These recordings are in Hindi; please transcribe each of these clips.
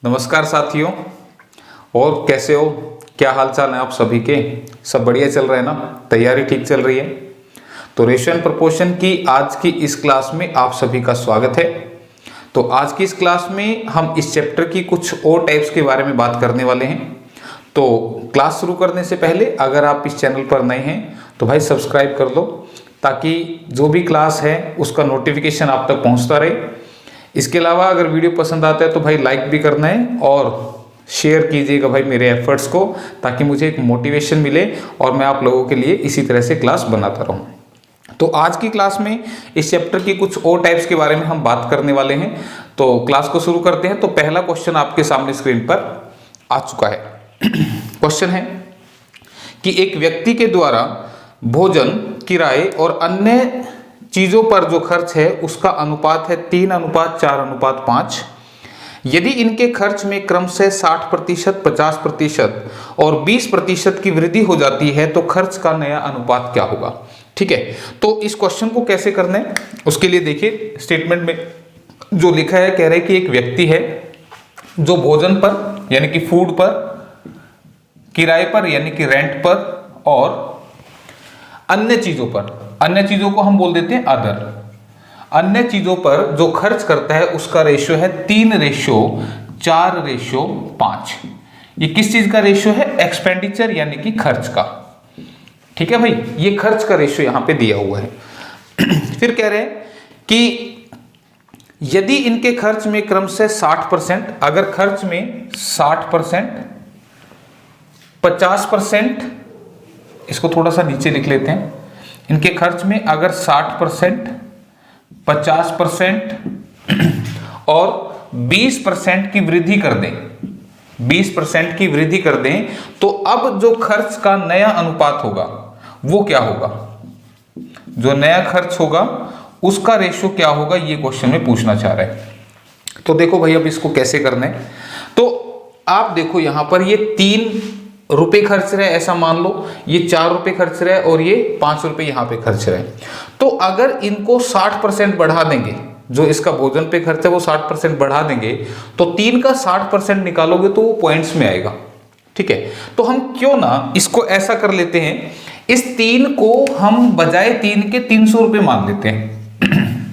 नमस्कार साथियों। और कैसे हो, क्या हाल चाल है आप सभी के? सब बढ़िया चल रहा है ना? तैयारी ठीक चल रही है? तो रेशियो एंड प्रोपोर्शन की आज की इस क्लास में आप सभी का स्वागत है। तो आज की इस क्लास में हम इस चैप्टर की कुछ और टाइप्स के बारे में बात करने वाले हैं। तो क्लास शुरू करने से पहले अगर आप इस चैनल पर नए हैं तो भाई सब्सक्राइब कर लो, ताकि जो भी क्लास है उसका नोटिफिकेशन आप तक पहुंचता रहे। इसके अलावा अगर वीडियो पसंद आता है तो भाई लाइक भी करना है और शेयर कीजिएगा भाई मेरे एफर्ट्स को, ताकि मुझे एक मोटिवेशन मिले और मैं आप लोगों के लिए इसी तरह से क्लास बनाता रहूं। तो आज की क्लास में इस चैप्टर की कुछ और टाइप्स के बारे में हम बात करने वाले हैं। तो क्लास को शुरू करते हैं। तो पहला क्वेश्चन आपके सामने स्क्रीन पर आ चुका है। क्वेश्चन है कि एक व्यक्ति के द्वारा भोजन, किराए और अन्य चीजों पर जो खर्च है उसका अनुपात है 3:4:5। यदि इनके खर्च में क्रमशः 60%, 50% और 20% की वृद्धि हो जाती है तो खर्च का नया अनुपात क्या होगा? ठीक है, तो इस क्वेश्चन को कैसे करना है उसके लिए देखिए, स्टेटमेंट में जो लिखा है, कह रहे हैं कि एक व्यक्ति है जो भोजन पर यानी कि फूड पर, किराए पर यानी कि रेंट पर और अन्य चीजों को हम बोल देते हैं अदर, अन्य चीजों पर जो खर्च करता है उसका रेशियो है 3:4:5। ये किस चीज का रेशियो है? एक्सपेंडिचर यानी कि खर्च का। ठीक है भाई, ये खर्च का रेशियो यहां पे दिया हुआ है। फिर कह रहे हैं कि यदि इनके खर्च में क्रमशः 60%, अगर खर्च में 60%, 50%, इसको थोड़ा सा नीचे लिख लेते हैं, इनके खर्च में अगर 60%, 50% और 20% की वृद्धि कर दें, 20% की वृद्धि कर दें, तो अब जो खर्च का नया अनुपात होगा वो क्या होगा? जो नया खर्च होगा उसका रेशियो क्या होगा, ये क्वेश्चन में पूछना चाह रहा है। तो देखो भाई, अब इसको कैसे करना है, तो आप देखो यहां पर ये 3 रुपए खर्च रहे, ऐसा मान लो ये 4 रुपए खर्च रहे और ये 5 रुपए यहां पे खर्च रहे। तो अगर इनको 60% बढ़ा देंगे, जो इसका भोजन पे खर्च है वो 60% बढ़ा देंगे, तो 3 का 60% निकालोगे तो वो पॉइंट्स में आएगा। ठीक है, तो हम क्यों ना इसको ऐसा कर लेते हैं, इस 3 को हम बजाय 3 के 300 रुपए मान लेते हैं।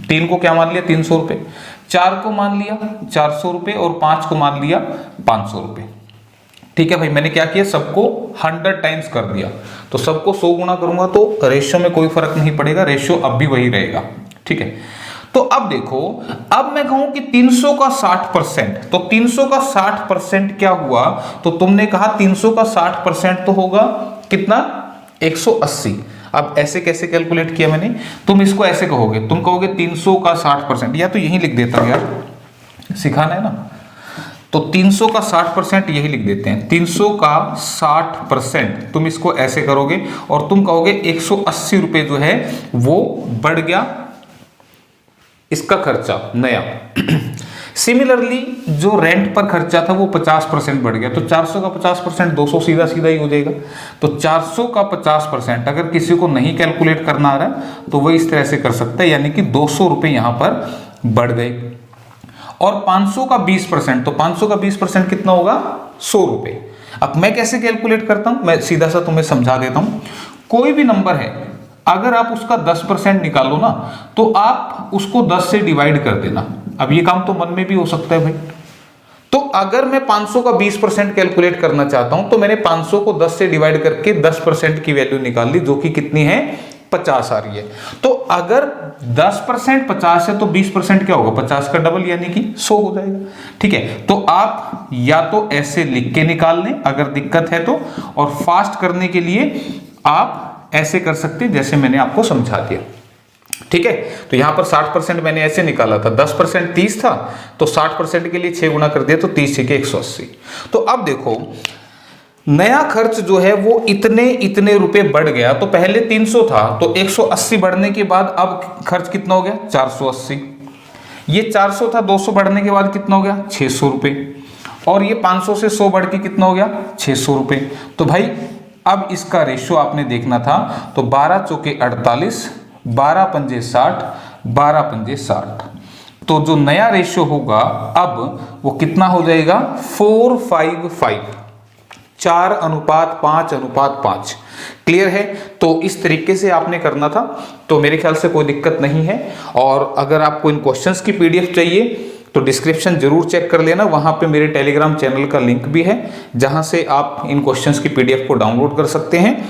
3 को क्या मान लिया? 300 रुपए। 4 को मान लिया 400 रुपए और 5 को मान लिया 500 रुपए। ठीक है भाई, मैंने क्या किया, सबको 100 टाइम्स कर दिया। तो सबको 100 गुना करूंगा तो रेशियो में कोई फर्क नहीं पड़ेगा, रेशियो अब भी वही रहेगा। ठीक है, तो अब देखो, अब मैं कहूं कि 300 का 60%, तो 300 का 60% क्या हुआ? तो तुमने कहा 300 का 60% तो होगा कितना? 180। अब ऐसे कैसे कैलकुलेट किया मैंने? तुम इसको ऐसे कहोगे, तुम कहोगे 300 का 60%, या तो यही लिख देता हूं यार, सिखाना है ना। तो 300 का 60% यही लिख देते हैं। 300 का 60% तुम इसको ऐसे करोगे और तुम कहोगे 180 रुपए जो है वो बढ़ गया इसका खर्चा नया। सिमिलरली जो रेंट पर खर्चा था वो 50% बढ़ गया, तो 400 का 50% 200 सीधा सीधा ही हो जाएगा। तो 400 का 50% अगर किसी को नहीं कैलकुलेट करना आ रहा तो वह इस तरह से कर सकता है, यानी कि 200 रुपए यहां पर बढ़ गए। और 500 का 20%, तो 500 का 20% कितना होगा? 100 रुपए। अब मैं कैसे कैलकुलेट करता हूं, मैं सीधा सा तुम्हें समझा देता हूं। कोई भी नंबर है, अगर आप उसका 10% निकालो ना, तो आप उसको 10 से डिवाइड कर देना। अब ये काम तो मन में भी हो सकता है भाई। तो अगर मैं 500 का 20% कैलकुलेट करना चाहता हूं तो मैंने 500 को 10 से डिवाइड करके 10% की वैल्यू निकाल ली, जो कि कितनी है? 50 आ रही है। तो अगर 10% 50 है तो 20% क्या होगा? 50 का डबल यानी कि 100 हो जाएगा। ठीक है, तो आप या तो ऐसे लिख के निकाल लें अगर दिक्कत है तो, और फास्ट करने के लिए आप ऐसे कर सकते हैं जैसे मैंने आपको समझा दिया। ठीक है, तो यहां पर 60% मैंने ऐसे निकाला था, 10% 30 था, तो 60% के लिए 6 गुना कर दिया, तो 30 6 के 180। तो अब देखो, नया खर्च जो है वो इतने रुपए बढ़ गया। तो पहले 300 था, तो 180 बढ़ने के बाद अब खर्च कितना हो गया? 480। ये 400 था, 200 बढ़ने के बाद कितना हो गया? 600 रुपए। और ये 500 से 100 बढ़ के कितना हो गया? 600 रुपए। तो भाई अब इसका रेशियो आपने देखना था, तो 12 चौके 48, 12 पंजे 60, 12 पंजे 60। तो जो नया रेशियो होगा अब वो कितना हो जाएगा 4:5:5, 4:5:5। क्लियर है? तो इस तरीके से आपने करना था, तो मेरे ख्याल से कोई दिक्कत नहीं है। और अगर आपको इन क्वेश्चंस की पीडीएफ चाहिए तो डिस्क्रिप्शन जरूर चेक कर लेना, वहां पे मेरे टेलीग्राम चैनल का लिंक भी है जहां से आप इन क्वेश्चंस की पीडीएफ को डाउनलोड कर सकते हैं।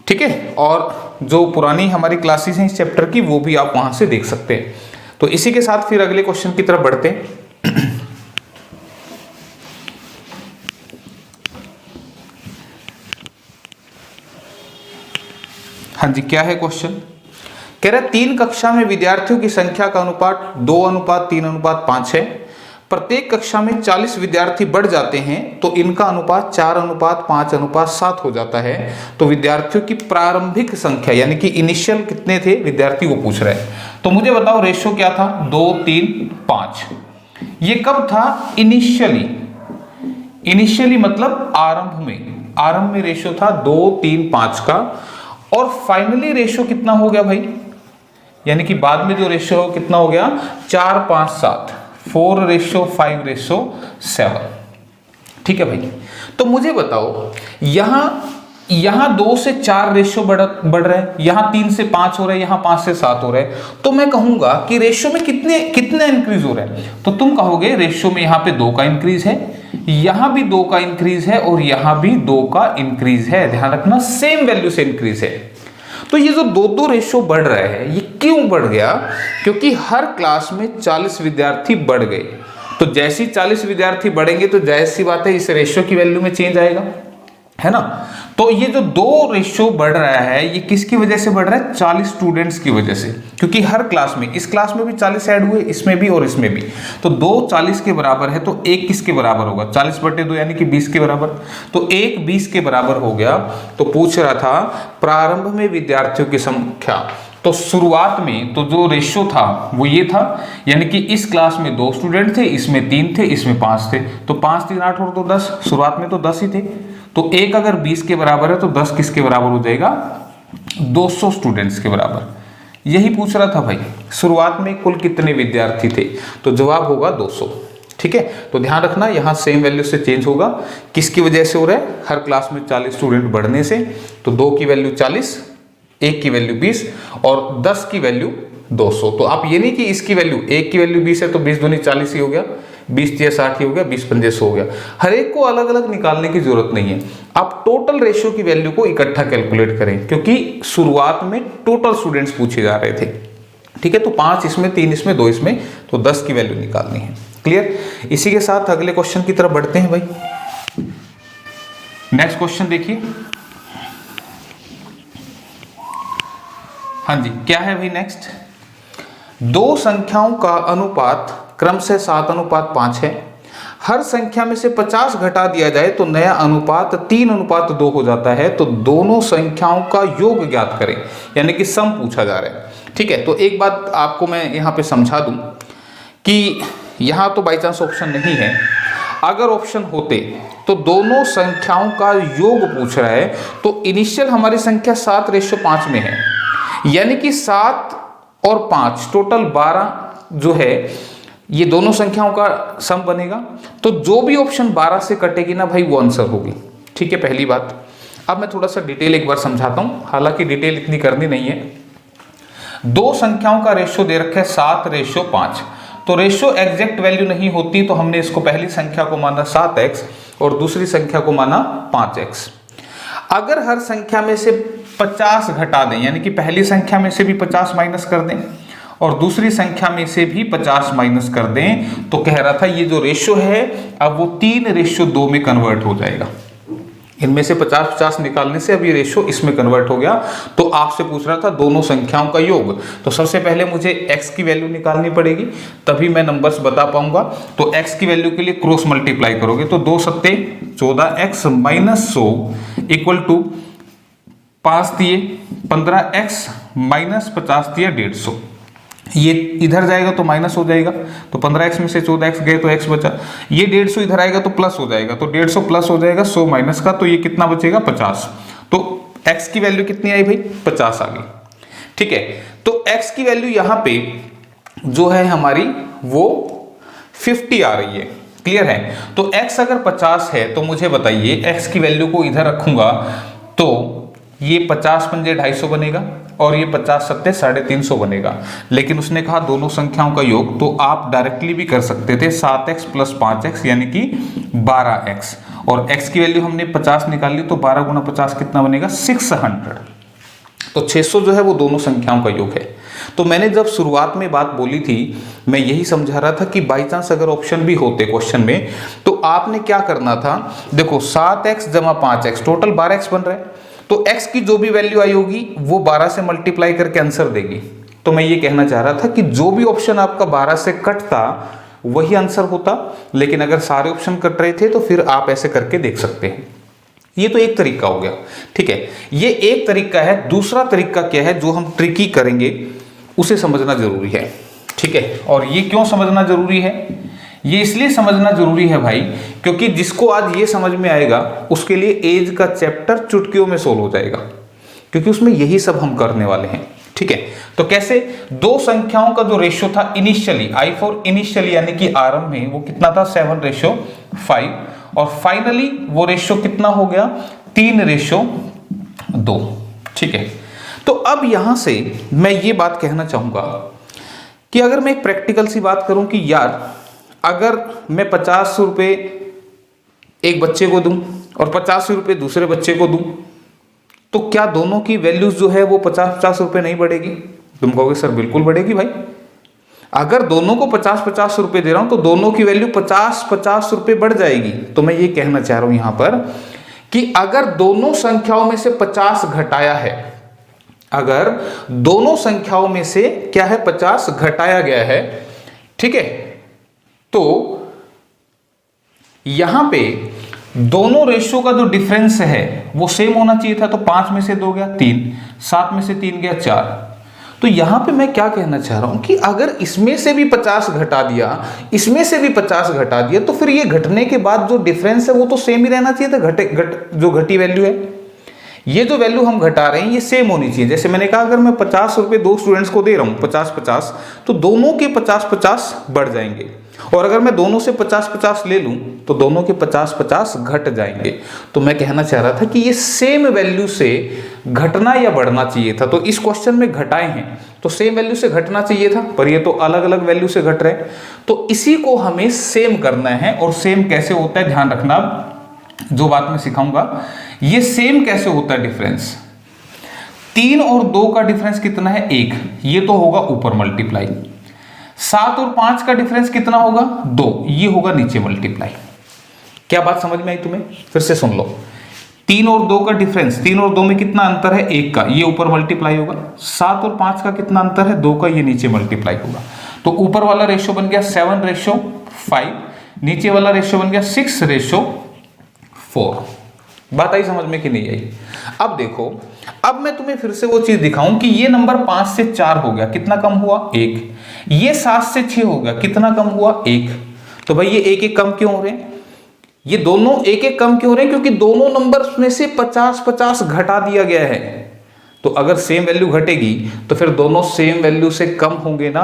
ठीक है? और जो पुरानी हमारी क्लासेस हैं इस चैप्टर की वो भी आप वहां से देख सकते हैं। तो इसी के साथ फिर अगले क्वेश्चन की तरफ बढ़ते हैं। हाँ जी, क्या है क्वेश्चन? कह रहा है 3 कक्षा में विद्यार्थियों की संख्या का अनुपात 2:3:5 है। प्रत्येक कक्षा में 40 विद्यार्थी बढ़ जाते हैं तो इनका अनुपात 4:5:7 हो जाता है। तो विद्यार्थियों की प्रारंभिक संख्या यानी कि इनिशियल कितने थे विद्यार्थी वो पूछ रहे हैं। तो मुझे बताओ रेशियो क्या था? 2, 3, 5। ये कब था? इनिशियली मतलब आरंभ में रेशियो था 2, 3, 5 का। और फाइनली रेशियो कितना हो गया भाई? यानी कि बाद में जो रेशियो कितना हो गया? 4:5:7, 4:5:7। ठीक है भाई? तो मुझे बताओ यहां 2 से 4 रेशियो बढ़ रहा है, यहां 3 से 5 हो रहा है, यहां 5 से 7 हो रहा है। तो मैं कहूंगा कि रेशियो में कितना इंक्रीज हो रहा है? तो तुम कहोगे रेशियो में यहां पे 2 का इंक्रीज है, यहां भी 2 का इंक्रीज है और यहां भी 2 का इंक्रीज है। ध्यान रखना सेम वैल्यू से इंक्रीज है। तो ये जो 2 रेशियो बढ़ रहा है ये क्यों बढ़ गया? क्योंकि हर क्लास में 40 विद्यार्थी बढ़ गए। तो जैसे ही 40 विद्यार्थी बढ़ेंगे तो जाहिर सी बात है इस रेशियो की वैल्यू में चेंज आएगा, है ना? तो ये जो 2 रेशियो बढ़ रहा है ये किसकी वजह से बढ़ रहा है? 40 स्टूडेंट्स की वजह से। क्योंकि हर क्लास में, इस क्लास में भी 40 ऐड हुए, इसमें भी और इसमें भी। तो 2 40 के बराबर है तो 1 किसके बराबर होगा? 40/2 यानी कि 20 के बराबर। तो 1 20 के बराबर हो गया। तो पूछ रहा था प्रारंभ में विद्यार्थियों की संख्या। तो शुरुआत में तो जो रेशियो था वो ये था, यानी कि इस क्लास में 2 स्टूडेंट थे, इसमें 3 थे, इसमें 5 थे। तो 5 3 8 और 2 10, शुरुआत में तो 10 ही थे। तो 1 अगर 20 के बराबर है तो 10 किसके बराबर हो जाएगा? 200 स्टूडेंट्स के बराबर। यही पूछ रहा था भाई, शुरुआत में कुल कितने विद्यार्थी थे? तो जवाब होगा 200। ठीक है? तो ध्यान रखना यहाँ सेम वैल्यू से चेंज होगा। किसकी वजह से हो रहा है? हर क्लास में 40 स्टूडेंट बढ़ने से। तो 2 की वैल्यू 40, 1 की वैल्यू 20 और 10 की वैल्यू 200। तो आप ये नहीं कि इसकी वैल्यू 1 की वैल्यू 20 है तो 20 दूनी 40 ही हो गया, 20 तिया 60 ही हो गया, 20 पंजे 100 हो गया। हर एक को अलग अलग निकालने की जरूरत नहीं है। आप टोटल रेशियो की वैल्यू को इकट्ठा कैलकुलेट करें, क्योंकि शुरुआत में टोटल स्टूडेंट्स पूछे जा रहे थे। ठीक है? तो 5 इसमें, 3 इसमें, 2 इसमें, तो 10 की वैल्यू निकालनी है। क्लियर? इसी के साथ अगले क्वेश्चन की तरफ बढ़ते हैं भाई। नेक्स्ट क्वेश्चन देखिए। हाँ जी, क्या है भाई नेक्स्ट? 2 संख्याओं का अनुपात क्रमशः 7:5 है। हर संख्या में से 50 घटा दिया जाए तो नया अनुपात 3:2 हो जाता है। तो दोनों संख्याओं का योग ज्ञात करें, यानी कि सम पूछा जा रहा है। ठीक है? तो एक बात आपको मैं यहाँ पे समझा दूं कि यहाँ तो बाई चांस ऑप्शन नहीं है। अगर ऑप्शन होते तो दोनों संख्याओं का योग पूछ रहा है, तो इनिशियल हमारी संख्या 7:5 में है, यानी कि 7 और 5 टोटल 12 जो है ये दोनों संख्याओं का सम बनेगा। तो जो भी ऑप्शन 12 से कटेगी ना भाई वो आंसर होगी। ठीक है? पहली बात। अब मैं थोड़ा सा डिटेल एक बार समझाता हूं, हालांकि डिटेल इतनी करनी नहीं है। 2 संख्याओं का रेशियो दे रखा है 7:5। तो रेशियो एग्जैक्ट वैल्यू नहीं होती, तो हमने इसको पहली संख्या को माना 7x और दूसरी संख्या को माना 5x। अगर हर संख्या में से 50 घटा दें, यानी कि पहली संख्या में से भी 50 माइनस कर दें और दूसरी संख्या में से भी 50 माइनस कर दें, तो कह रहा था ये जो रेशियो है अब वो 3:2 में कन्वर्ट हो जाएगा। इनमें से 50-50 निकालने से अब ये रेशियो इसमें कन्वर्ट हो गया। तो आपसे पूछ रहा था दोनों संख्याओं का योग। तो सबसे पहले मुझे x की वैल्यू निकालनी पड़ेगी, तभी मैं नंबर्स बता पाऊंगा। तो x की वैल्यू के लिए क्रॉस मल्टीप्लाई करोगे तो 2 सत्ते 14x माइनस 100 इक्वल टू 5 दिए 15x माइनस 50 दिए 150। ये इधर जाएगा तो माइनस हो जाएगा, तो 15x में से 14x गए तो x बचा। ये 150 इधर आएगा तो प्लस हो जाएगा, तो 150 प्लस हो जाएगा 100 माइनस का, तो ये कितना बचेगा 50। तो x की वैल्यू कितनी आई भाई? 50 आ गई। ठीक है? तो x की वैल्यू यहाँ पे जो है हमारी वो 50 आ रही है। क्लियर है? तो x अगर 50 है तो मुझे बताइए x की वैल्यू को इधर रखूंगा तो ये 50 पंजे 250 बनेगा और ये 50 सत्ते 350 बनेगा। लेकिन उसने कहा दोनों संख्याओं का योग, तो आप डायरेक्टली भी कर सकते थे 7x प्लस 5x यानी कि 12x, और x की वैल्यू हमने 50 निकाल ली तो 12 गुना 50 कितना बनेगा 600। तो 600 जो है वो दोनों संख्याओं का योग है। तो मैंने जब शुरुआत में बात बोली थी मैं यही समझा रहा था कि बाई चांस अगर ऑप्शन भी होते क्वेश्चन में तो आपने क्या करना था, देखो 7x जमा 5x टोटल 12x बन रहा है, तो x की जो भी वैल्यू आई होगी वो 12 से मल्टीप्लाई करके आंसर देगी। तो मैं ये कहना चाह रहा था कि जो भी ऑप्शन आपका 12 से कटता वही आंसर होता, लेकिन अगर सारे ऑप्शन कट रहे थे तो फिर आप ऐसे करके देख सकते हैं। ये तो एक तरीका हो गया, ठीक है, ये एक तरीका है। दूसरा तरीका क्या है जो हम ट्रिकी करेंगे उसे समझना जरूरी है, ठीक है। और ये क्यों समझना जरूरी है? ये इसलिए समझना जरूरी है भाई क्योंकि जिसको आज ये समझ में आएगा उसके लिए एज का चैप्टर चुटकियों में सोल्व हो जाएगा, क्योंकि उसमें यही सब हम करने वाले हैं, ठीक है। तो कैसे? दो संख्याओं का जो रेशियो था इनिशियली, आई फॉर इनिशियली यानी कि आरंभ में, वो कितना था 7:5, और फाइनली वो रेशियो कितना हो गया 3:2, ठीक है। तो अब यहां से मैं ये बात कहना चाहूंगा कि अगर मैं एक प्रैक्टिकल सी बात करूं कि यार अगर मैं 50 रुपए एक बच्चे को दूं और 50 रुपए दूसरे बच्चे को दूं तो क्या दोनों की वैल्यूज जो है वो 50-50 रुपए नहीं बढ़ेगी? तुम कहोगे सर बिल्कुल बढ़ेगी भाई। अगर दोनों को 50-50 रुपए दे रहा हूं तो दोनों की वैल्यू 50-50 रुपए बढ़ जाएगी। तो मैं ये कहना चाह रहा हूं यहां पर कि अगर दोनों संख्याओं में से 50 घटाया है, अगर दोनों संख्याओं में से क्या है 50 घटाया गया है, ठीक है, तो यहां पे दोनों रेशियो का जो डिफरेंस है वो सेम होना चाहिए था। तो 5 में से 2 गया 3, 7 में से 3 गया 4। तो यहां पे मैं क्या कहना चाह रहा हूं कि अगर इसमें से भी 50 घटा दिया, इसमें से भी 50 घटा दिया, तो फिर ये घटने के बाद जो डिफरेंस है वो तो सेम ही रहना चाहिए था। जो घटी वैल्यू है, ये जो वैल्यू हम घटा रहे हैं ये सेम होनी चाहिए। जैसे मैंने कहा अगर मैं 50 रुपए दो स्टूडेंट्स को दे रहा हूं 50-50, तो दोनों के 50-50 बढ़ जाएंगे, और अगर मैं दोनों से 50-50 ले लूं तो दोनों के 50-50 घट जाएंगे। तो मैं कहना चाह रहा था कि ये सेम वैल्यू से घटना या बढ़ना चाहिए था। तो इस क्वेश्चन में घटाए हैं तो सेम वैल्यू से घटना चाहिए था, पर ये तो अलग अलग वैल्यू से घट रहे हैं। तो इसी को हमें सेम करना है, और सेम कैसे होता है ध्यान रखना, जो बात मैं सिखाऊंगा ये सेम कैसे होता है। डिफरेंस 3 और 2 का डिफरेंस कितना है 1, ये तो होगा ऊपर मल्टीप्लाई। 7 और 5 का डिफरेंस कितना होगा 2, ये होगा नीचे मल्टीप्लाई। क्या बात समझ में आई तुम्हें? फिर से सुन लो, 3 और 2 का डिफरेंस, 3 और 2 में कितना अंतर है 1 का, ये ऊपर मल्टीप्लाई होगा। 7 और 5 का कितना अंतर है 2 का, ये नीचे मल्टीप्लाई होगा। तो ऊपर वाला रेशियो बन गया 7:5, नीचे वाला रेशियो बन गया 6:4। बात आई समझ में कि नहीं आई? अब देखो, अब मैं तुम्हें फिर से वो चीज दिखाऊं कि ये नंबर 5 से 4 हो गया, कितना कम हुआ 1। ये 7 से 6 हो गया, कितना कम हुआ 1। तो भाई ये एक एक कम क्यों हो रहे हैं? ये दोनों एक एक कम क्यों हो रहे हैं? क्योंकि दोनों नंबर में से 50-50 घटा दिया गया है। तो अगर सेम वैल्यू घटेगी तो फिर दोनों सेम वैल्यू से कम होंगे ना।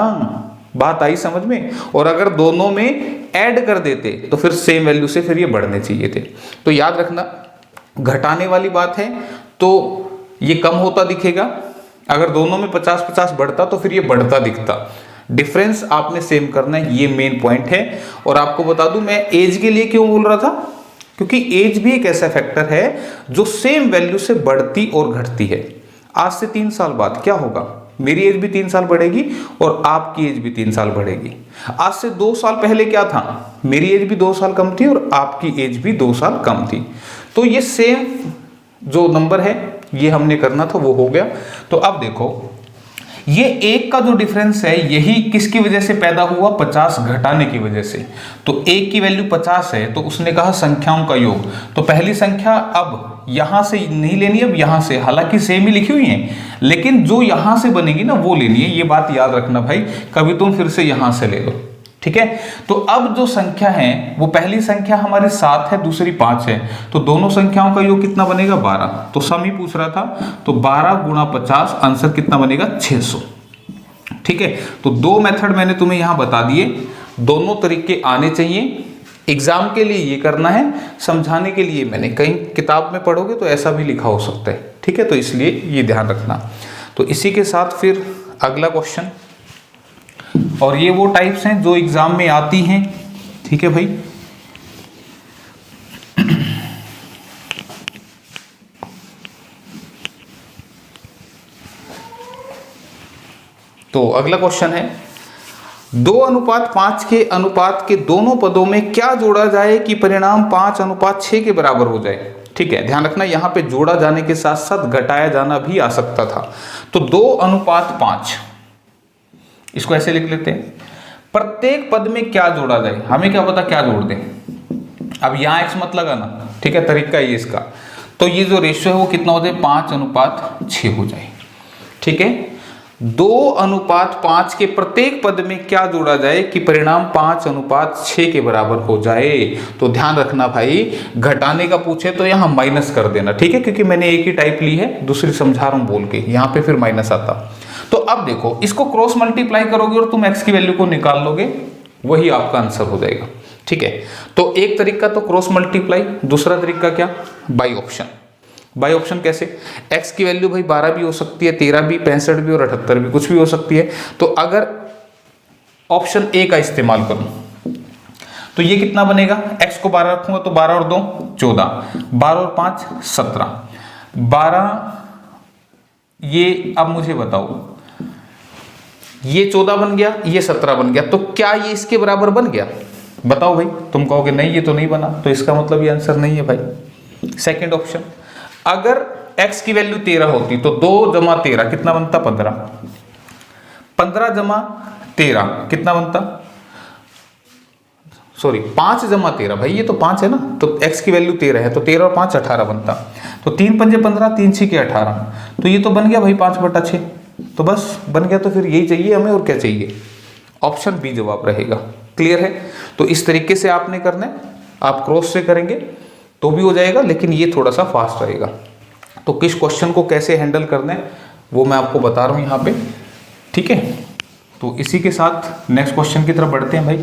बात आई समझ में? और अगर दोनों में ऐड कर देते तो फिर सेम वैल्यू से फिर ये बढ़ने चाहिए थे। तो याद रखना, घटाने वाली बात है तो ये कम होता दिखेगा, अगर दोनों में 50-50 बढ़ता तो फिर ये बढ़ता दिखता। डिफरेंस आपने सेम करना है, ये मेन पॉइंट है। और आपको बता दूं मैं एज के लिए क्यों बोल रहा था, क्योंकि एज भी एक ऐसा फैक्टर है जो सेम वैल्यू से बढ़ती और घटती है। आज से 3 साल बाद क्या होगा, मेरी एज भी 3 साल बढ़ेगी और आपकी एज भी 3 साल बढ़ेगी। आज से 2 साल पहले क्या था, मेरी एज भी 2 साल कम थी और आपकी एज भी 2 साल कम थी। तो ये सेम जो नंबर है ये हमने करना था, वो हो गया। तो अब देखो, ये 1 का जो डिफरेंस है यही किसकी वजह से पैदा हुआ, 50 घटाने की वजह से। तो 1 की वैल्यू 50 है तो उसने कहा संख्याओं का योग। तो पहली संख्या अब यहां से नहीं लेनी, अब यहां से, हालांकि सेम ही लिखी हुई है लेकिन जो यहां से बनेगी ना वो लेनी है। ये बात याद रखना भाई, कभी तुम फिर से यहां से ले लो, ठीक है। तो अब जो संख्या है वो पहली संख्या हमारी 7 है, दूसरी 5 है, तो दोनों संख्याओं का योग कितना बनेगा 12। तो सम ही पूछ रहा था, तो 12 गुणा 50 आंसर कितना बनेगा 600। ठीक है, तो दो मेथड मैंने तुम्हें यहां बता दिए, दोनों तरीके आने चाहिए। एग्जाम के लिए ये करना है, समझाने के लिए मैंने कहीं किताब में पढ़ोगे तो ऐसा भी लिखा हो सकता है, ठीक है, तो इसलिए ये ध्यान रखना। तो इसी के साथ फिर अगला क्वेश्चन, और ये वो टाइप्स हैं जो एग्जाम में आती हैं, ठीक है भाई। तो अगला क्वेश्चन है, 2:5 के अनुपात के दोनों पदों में क्या जोड़ा जाए कि परिणाम 5:6 के बराबर हो जाए। ठीक है, ध्यान रखना यहाँ पे जोड़ा जाने के साथ साथ घटाया जाना भी आ सकता था। तो 2:5, इसको ऐसे लिख लेते हैं, प्रत्येक पद में क्या जोड़ा जाए, हमें क्या पता क्या जोड़ दें। अब यहाँ x मत लगाना, ठीक है, तरीका ये इसका, तो ये जो रेशियो है वो कितना हो जाए, 5:6 हो जाए। ठीक है, 2:5 के प्रत्येक पद में क्या जोड़ा जाए कि परिणाम 5:6 के बराबर हो जाए। तो ध्यान रखना भाई, घटाने का पूछे तो यहाँ माइनस कर देना, ठीक है, क्योंकि मैंने एक ही टाइप ली है, दूसरी समझा रहा हूं बोल के, यहाँ पे फिर माइनस आता। तो अब देखो, इसको क्रॉस मल्टीप्लाई करोगे और तुम x की वैल्यू को निकाल लोगे, वही आपका आंसर हो जाएगा। ठीक है, तो एक तरीका तो क्रॉस मल्टीप्लाई, दूसरा तरीका क्या, बाई ऑप्शन। बाई ऑप्शन कैसे, x की वैल्यू भाई 12 भी हो सकती है, 13 भी, 65 भी और 78 भी, कुछ भी हो सकती है। तो अगर ऑप्शन ए का इस्तेमाल करूं तो ये कितना बनेगा, x को 12 रखूंगा तो 12 और 2 14, 12 और 5 17, 12, ये अब मुझे बताओ, ये 14 बन गया, ये 17 बन गया, तो क्या ये इसके बराबर बन गया, बताओ भाई। तुम कहोगे नहीं ये तो नहीं बना, तो इसका मतलब ये आंसर नहीं है भाई। सेकंड ऑप्शन, अगर x की वैल्यू 13 होती तो 2 जमा 13 कितना बनता, 15, 15 जमा 13 कितना बनता, सॉरी 5 जमा 13, भाई ये तो 5 है ना, तो x की वैल्यू 13 है, तो 13 और 5 18 बनता, तो 3 पंजे 15, 3 6 18, तो ये तो बन गया भाई 5/6, तो बस बन गया। तो फिर यही चाहिए हमें, और क्या चाहिए, ऑप्शन बी जवाब रहेगा। क्लियर है, तो इस तरीके से आपने करना है, आप क्रॉस से करेंगे तो भी हो जाएगा, लेकिन ये थोड़ा सा फास्ट रहेगा। तो किस क्वेश्चन को कैसे हैंडल करना है वो मैं आपको बता रहा हूं यहाँ पे, ठीक है। तो इसी के साथ नेक्स्ट क्वेश्चन की तरफ बढ़ते हैं भाई।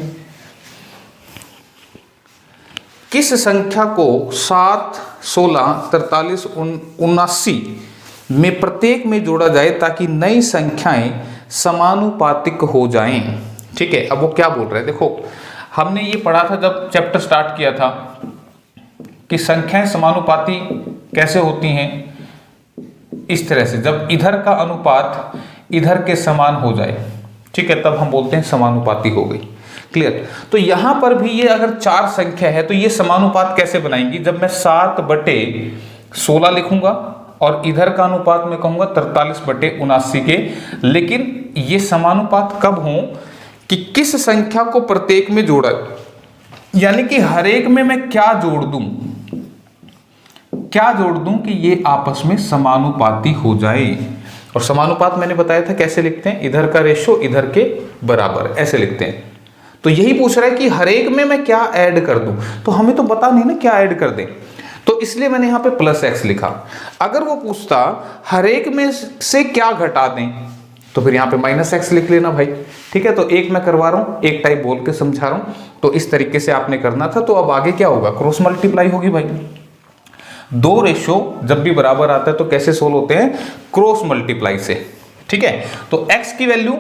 किस संख्या को 7, 16, 43, 79 में प्रत्येक में जोड़ा जाए ताकि नई संख्याएं समानुपातिक हो जाएं। ठीक है, अब वो क्या बोल रहे हैं, देखो हमने ये पढ़ा था जब चैप्टर स्टार्ट किया था कि संख्याएं समानुपाती कैसे होती हैं, इस तरह से जब इधर का अनुपात इधर के समान हो जाए, ठीक है, तब हम बोलते हैं समानुपाती हो गई। क्लियर, तो यहां पर भी ये अगर 4 संख्या है तो ये समानुपात कैसे बनाएंगी, जब मैं 7/16 लिखूंगा और इधर का अनुपात मैं कहूंगा 43/79 के, लेकिन ये समानुपात कब हो कि किस संख्या को प्रत्येक में जोड़ा, यानी कि हर एक में मैं क्या जोड़ दूं कि ये आपस में समानुपाती हो जाए। और समानुपात मैंने बताया था कैसे लिखते हैं, इधर का रेशो इधर के बराबर, ऐसे लिखते हैं। तो यही पूछ रहा है कि हर एक में मैं क्या ऐड कर दूं, तो हमें तो पता नहीं ना क्या ऐड कर दें, तो इसलिए मैंने यहां पे +x लिखा। अगर वो पूछता हर एक में से क्या घटा दें, तो फिर यहां पे -x लिख लेना भाई। ठीक है, तो एक मैं करवा रहा हूं, एक टाइप बोल के समझा रहा हूं, तो इस तरीके से आपने करना था। तो अब आगे क्या होगा, क्रॉस मल्टीप्लाई होगी भाई। दो रेशो जब भी बराबर आता है तो कैसे सोल्व होते हैं, क्रॉस मल्टीप्लाई से। ठीक है, तो x की वैल्यू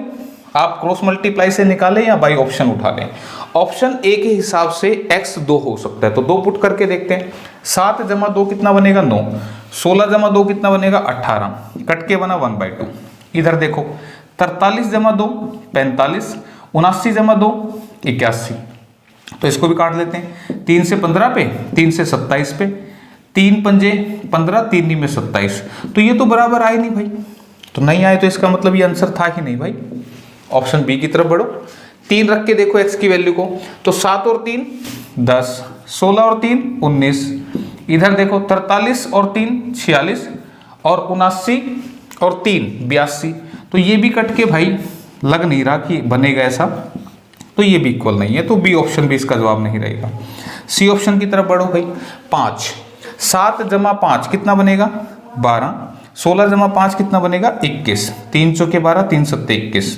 आप क्रॉस मल्टीप्लाई से निकालें या बाई ऑप्शन उठा लें। ऑप्शन ए के हिसाब से x 2 हो सकता है, तो 2 पुट करके देखते हैं। 7 जमा 2 कितना बनेगा, 9, 16 जमा 2 कितना बनेगा, 18, कट के बना 1/2। इधर देखो 43 जमा 2 45, 79 जमा 2 81, तो इसको भी काट लेते हैं। 3 से 15 पे, 3 से 27 पे, 3 पंजे 15, 3 नी में 27, तो ये तो बराबर आए नहीं भाई, तो नहीं आए तो इसका मतलब ये आंसर था ही नहीं भाई। ऑप्शन बी की तरफ बढ़ो, 3 रख के देखो x की वैल्यू को, तो 7 और 3 10, 16 और 3 19, इधर देखो 43 और 3 46, और 79 और 3 82, तो ये भी कट के भाई लग नहीं रहा कि बनेगा ऐसा, तो ये भी इक्वल नहीं है, तो बी ऑप्शन भी इसका जवाब नहीं रहेगा। सी ऑप्शन की तरफ बढ़ो भाई। 5, 7 जमा 5 कितना बनेगा, 12, 16 जमा 5 कितना बनेगा, 21, 3 चौके 12, 3 सत्ते 21,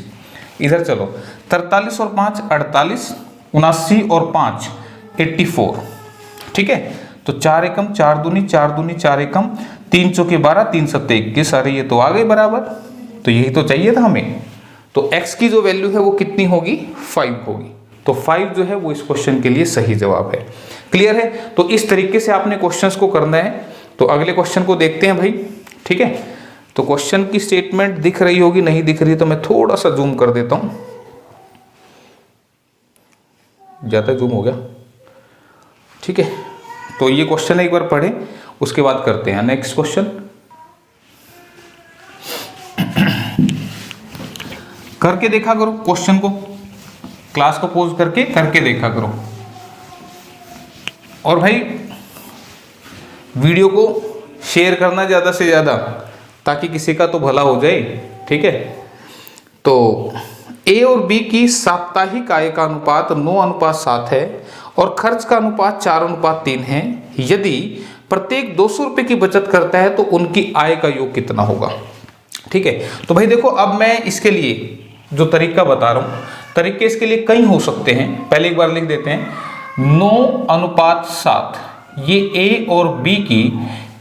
इधर चलो, 43 और 5 48, 79 और 5 84, ठीक है। तो 4 एकम 4 दूनी 4 दूनी 4 एकम 3 चौके 12 3 सत्ते 21, अरे ये तो आ गई बराबर, तो यही तो चाहिए था हमें। तो x की जो वैल्यू है वो कितनी होगी, 5 होगी। तो 5 जो है वो इस क्वेश्चन के लिए सही जवाब है। क्लियर है? तो इस तरीके से आपने क्वेश्चंस को करना है। तो अगले क्वेश्चन को देखते हैं भाई, ठीक है। तो क्वेश्चन की स्टेटमेंट दिख रही होगी, नहीं दिख रही तो मैं थोड़ा सा जूम कर देता हूं, ज्यादा जूम हो गया, ठीक है। तो ये क्वेश्चन एक बार पढ़े, उसके बाद करते हैं नेक्स्ट क्वेश्चन। करके देखा करो क्वेश्चन को, क्लास को पॉज करके देखा करो। और भाई वीडियो को शेयर करना ज़्यादा से ज़्यादा, ताकि किसी का तो भला हो जाए, ठीक है। तो ए और बी की साप्ताहिक आय का अनुपात 9:7 है और खर्च का अनुपात 4:3 है। यदि प्रत्येक 200 रुपये की बचत करता है तो उनकी आय का योग कितना होगा, ठीक है। तो भाई देखो, अब मैं इसके लिए जो तरीका बता रहा हूँ, तरीके इसके लिए कई हो सकते हैं। पहले एक बार लिख देते हैं, 9:7 ये ए और बी की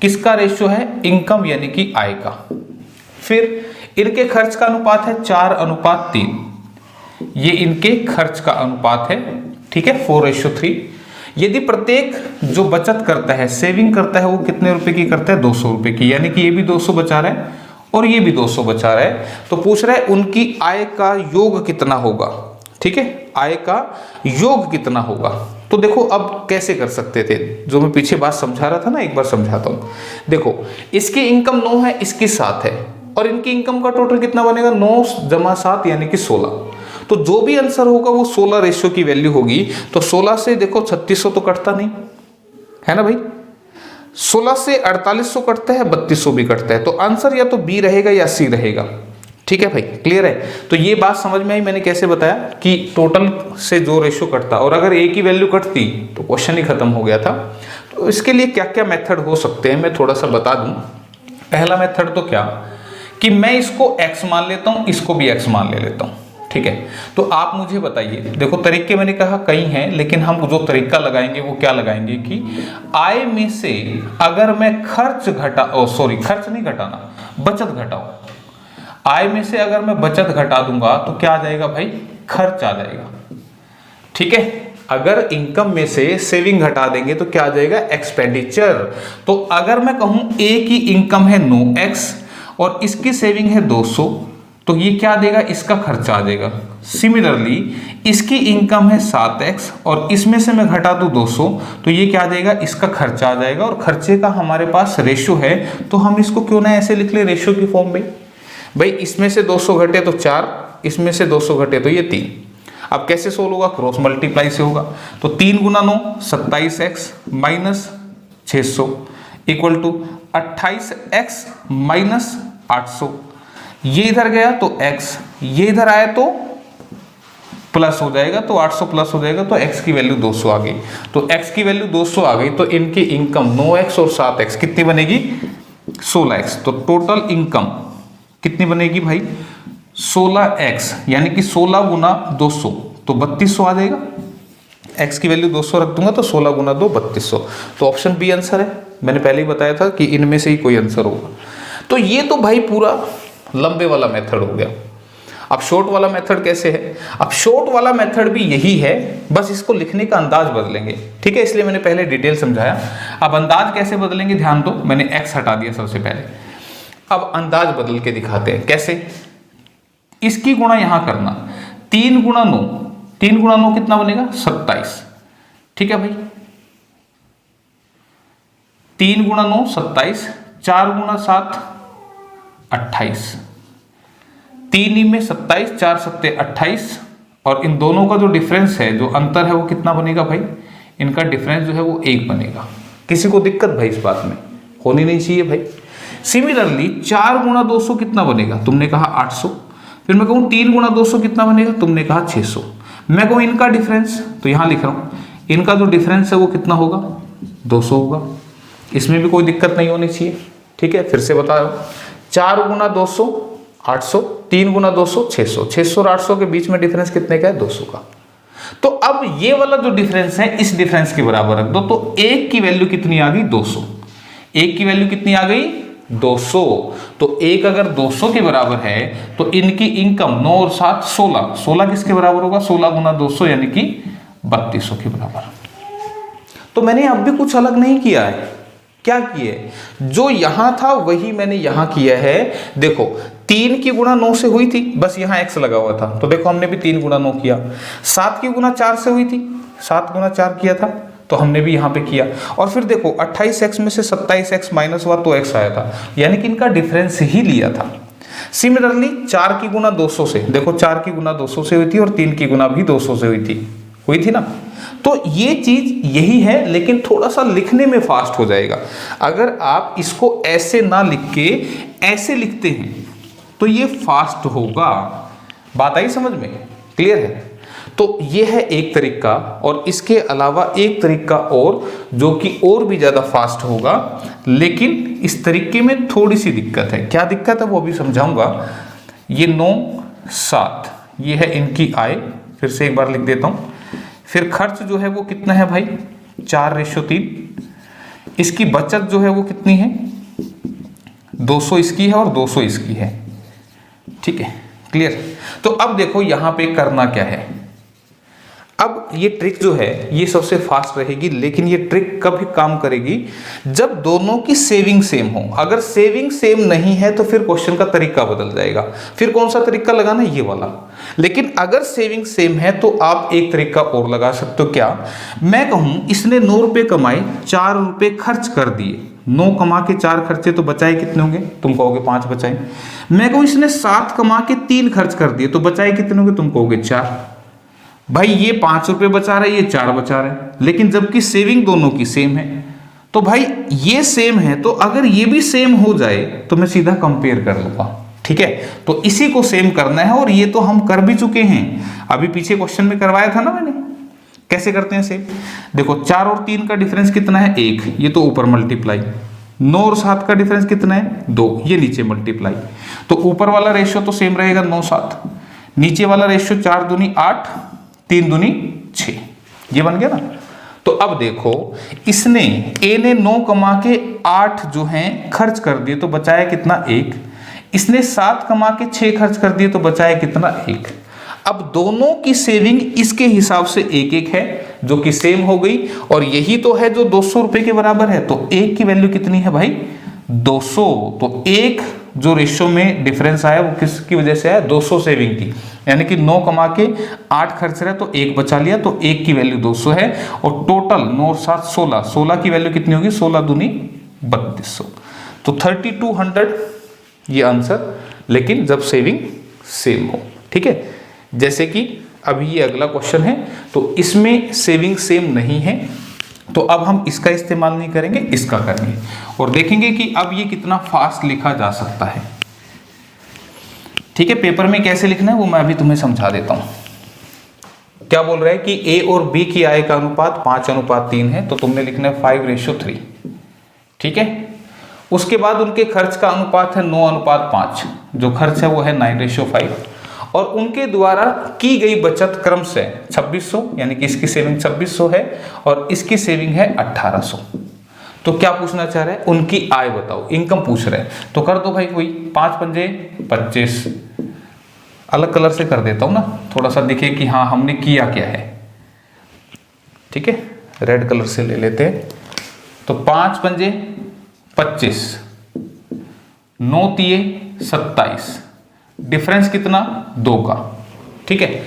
किसका रेशियो है, इनकम यानी कि आय का। फिर इनके खर्च का अनुपात है 4:3, ये इनके खर्च का अनुपात है, ठीक है, 4:3। यदि प्रत्येक जो बचत करता है, सेविंग करता है, वो कितने रुपए की करता है, 200 रुपए की, यानी कि ये भी 200 बचा रहा है और ये भी 200 बचा रहा है। तो पूछ रहा है उनकी आय का योग कितना होगा, ठीक है, आय का योग कितना होगा। तो देखो अब कैसे कर सकते थे, जो मैं पीछे बात समझा रहा था ना, एक बार समझाता हूं। देखो, इसकी इनकम 9 है, इसकी 7 है, और इनकी इनकम का टोटल कितना बनेगा, 9 + 7 यानी कि 16। तो जो भी आंसर होगा वो 16 रेशियो की वैल्यू होगी। तो 16 से देखो 3600 तो कटता नहीं है ना भाई, 16 से 4800 कटता है, 3200 भी कटता है। तो आंसर या तो बी रहेगा या सी रहेगा, ठीक है भाई। क्लियर है? तो ये बात समझ में आई, मैंने कैसे बताया कि टोटल से जो रेशियो कटता, और अगर ए की वैल्यू कटती तो क्वेश्चन ही खत्म हो गया था। तो इसके लिए क्या क्या मेथड हो सकते हैं मैं थोड़ा सा बता दूं। पहला मेथड तो क्या कि मैं इसको x मान लेता हूं, इसको भी x मान ले लेता हूं, ठीक है। तो आप मुझे बताइए, देखो तरीके मैंने कहा कई हैं, लेकिन हम जो तरीका लगाएंगे वो क्या लगाएंगे कि आय में से अगर मैं खर्च खर्च नहीं घटाना, बचत घटाऊं। आय में से अगर मैं बचत घटा दूंगा तो क्या आ जाएगा भाई, खर्च आ जाएगा, ठीक है। अगर इनकम में से सेविंग घटा देंगे तो क्या आ जाएगा, एक्सपेंडिचर। तो अगर मैं कहूं ए की इनकम है 9x और इसकी सेविंग है 200, तो ये क्या देगा, इसका खर्चा आ जाएगा। सिमिलरली इसकी इनकम है 7x और इसमें से मैं घटा दूं 200, तो ये क्या देगा, इसका खर्चा आ जाएगा। और खर्चे का हमारे पास रेशियो है, तो हम इसको क्यों ना ऐसे लिख ले रेशियो की फॉर्म में। भाई इसमें से 200 घटे तो 4, इसमें से 200 घटे तो ये 3। अब कैसे सोल्व होगा, क्रॉस मल्टीप्लाई से होगा। तो 3 × 9 27x - 600 = 28x - 800। ये इधर गया तो x, ये इधर आया तो प्लस हो जाएगा, तो 800 प्लस हो जाएगा, तो x की वैल्यू 200 आ गई। तो x की वैल्यू 200 आ गई, तो इनकी इनकम 9x और 7x कितनी बनेगी, 16x। तो टोटल इनकम कितनी बनेगी भाई, 16x, यानी कि 16 × 200 तो 3200 आ जाएगा। x की वैल्यू 200 रख दूंगा तो 16 × 2 3200। तो ऑप्शन बी आंसर है। मैंने पहले ही बताया था कि इनमें से ही कोई आंसर होगा। तो ये तो भाई पूरा लंबे वाला मेथड हो गया। अब शॉर्ट वाला मेथड कैसे है, अब शॉर्ट वाला मेथड भी यही है, बस इसको लिखने का अंदाज बदलेंगे, ठीक है। इसलिए मैंने पहले डिटेल समझाया। अब अंदाज कैसे बदलेंगे, ध्यान दो, मैंने x हटा दिया सबसे पहले। अब अंदाज बदल के दिखाते हैं कैसे। इसकी गुणा यहां करना, 3 × 9, 3 × 9 कितना बनेगा, 27, ठीक है भाई। 3 × 9 27, 4 × 7 28, 3 ही में 27, 4 7 28, और इन दोनों का जो डिफरेंस है, जो अंतर है, वो कितना बनेगा भाई, इनका डिफरेंस जो है वो 1 बनेगा। किसी को दिक्कत भाई इस बात में होनी नहीं चाहिए भाई। सिमिलरली 4 × 200 कितना बनेगा, तुमने कहा 800। फिर मैं कहूँ 3 × 200 कितना बनेगा, तुमने कहा 600। मैं कहूँ इनका डिफरेंस, तो यहाँ लिख रहा हूँ, इनका जो डिफरेंस है वो कितना होगा, 200 होगा। इसमें भी कोई दिक्कत नहीं होनी चाहिए, ठीक है। फिर से बता रहा हूँ, 4 × 200 800 3 गुना 200 600, 600 और 800 के बीच में डिफरेंस कितने का है? 200 का। तो अब ये वाला जो डिफरेंस है इस डिफरेंस के बराबर रख दो, तो एक की वैल्यू कितनी आ गई? 200। एक की वैल्यू कितनी आ गई? 200। तो एक अगर 200 के बराबर है तो इनकी इनकम 9 और 7 16, 16 किसके बराबर होगा? 16 गुना 200 यानी कि 3200 के बराबर। तो मैंने अब भी कुछ अलग नहीं किया है। क्या किए? जो यहां था वही मैंने यहां किया है। देखो 3 की गुणा 9 से हुई थी, बस यहां x लगा हुआ था, तो देखो हमने भी 3 गुणा 9 किया। 7 की गुणा 4 से हुई थी, 7 गुणा 4 किया था, तो हमने भी यहां पे किया। और फिर देखो 28x में से 27x माइनस हुआ तो x आया था, यानी कि इनका डिफरेंस ही लिया था। सिमिलरली 4 की गुणा 200 से, देखो 4 की गुणा 200 से हुई थी और 3 की गुणा भी 200 से हुई थी ना। तो ये चीज यही है, लेकिन थोड़ा सा लिखने में फास्ट हो जाएगा। अगर आप इसको ऐसे ना लिख के ऐसे लिखते हैं तो ये फास्ट होगा। बात आई समझ में? क्लियर है? तो ये है एक तरीका, और इसके अलावा एक तरीका और जो कि और भी ज्यादा फास्ट होगा, लेकिन इस तरीके में थोड़ी सी दिक्कत है। क्या दिक्कत है वो भी समझाऊंगा। ये 9 7 ये है इनकी आय, फिर से एक बार लिख देता हूं। फिर खर्च जो है वो कितना है भाई? 4:3। इसकी बचत जो है वो कितनी है? 200 इसकी है और 200 इसकी है। ठीक है, क्लियर? तो अब देखो यहां पे करना क्या है। अब ये ट्रिक जो है ये सबसे फास्ट रहेगी, लेकिन ये ट्रिक कब काम करेगी? जब दोनों की सेविंग सेम हो। अगर सेविंग सेम नहीं है तो फिर क्वेश्चन का तरीका बदल जाएगा। फिर कौन सा तरीका लगाना? ये वाला। लेकिन अगर सेविंग सेम है तो आप एक तरीका और लगा सकते हो। क्या? मैं कहूं इसने 9 रुपए कमाए, 4 रुपए खर्च कर दिए। 9 कमा के 4 खर्चे तो बचाए कितने होंगे? तुम कहोगे 5 बचाए। मैं कहूं इसने 7 कमा के 3 खर्च कर दिए तो बचाए कितने होंगे? तुम कहोगे 4। भाई ये 5 रुपए बचा रहा है, ये 4 बचा रहा है, लेकिन जबकि सेविंग दोनों की सेम है। तो भाई ये सेम है, तो अगर ये भी सेम हो जाए तो मैं सीधा कंपेयर कर लूंगा। ठीक है, तो इसी को सेम करना है, और ये तो हम कर भी चुके हैं। अभी पीछे क्वेश्चन में करवाया था ना मैंने। कैसे करते हैं सेम? देखो 4 और 3 का डिफरेंस कितना है? 1, ये तो ऊपर मल्टीप्लाई। 9 और 7 का डिफरेंस कितना है? 2, ये नीचे मल्टीप्लाई। तो ऊपर वाला रेशियो तो सेम रहेगा 9 7, नीचे वाला रेशियो 4 दूनी 8, 3 दूनी 6, ये बन गया ना। तो अब देखो इसने ए ने 9 कमा के 8 जो है खर्च कर दिए तो बचाया कितना? 1। इसने 7 कमा के 6 खर्च कर दिए तो बचाया कितना? 1। अब दोनों की सेविंग इसके हिसाब से 1-1 है, जो कि सेम हो गई, और यही तो है जो 200 रुपए के बराबर है। तो 1 की वैल्यू कितनी है भाई? 200। तो 1 जो रेशियो में डिफरेंस आया वो किसकी वजह से आया? 200 सेविंग की, यानी कि 9 कमा के 8 खर्च रहा तो 1 बचा लिया, तो 1 की वैल्यू 200 है। और टोटल 9 और 7 16, 16 की वैल्यू कितनी होगी? 16 दूनी 3200। तो 3200 ये आंसर, लेकिन जब सेविंग सेम हो। ठीक है, जैसे कि अभी ये अगला क्वेश्चन है, तो इसमें सेविंग सेम नहीं है, तो अब हम इसका इस्तेमाल नहीं करेंगे, इसका करेंगे, और देखेंगे कि अब ये कितना फास्ट लिखा जा सकता है। ठीक है, पेपर में कैसे लिखना है वो मैं अभी तुम्हें समझा देता हूं। क्या बोल रहा है कि ए और बी की आय का अनुपात 5:3 है, तो तुमने लिखना है 5:3। ठीक है, उसके बाद उनके खर्च का अनुपात है 9:5, जो खर्च है वो है 9:5, और उनके द्वारा की गई बचत क्रम से 2600, यानी कि इसकी सेविंग 2600 है और इसकी सेविंग है 1800। तो क्या पूछना चाह रहे हैं? उनकी आय बताओ, इनकम पूछ रहे हैं। तो कर दो भाई, कोई 5 पंजे 25। अलग कलर से कर देता हूं ना, थोड़ा सा दिखे कि हाँ हमने किया क्या है। ठीक है, रेड कलर से ले लेते हैं। तो 5 पंजे 25, 9 तिये 27, डिफरेंस कितना? 2 का। ठीक है,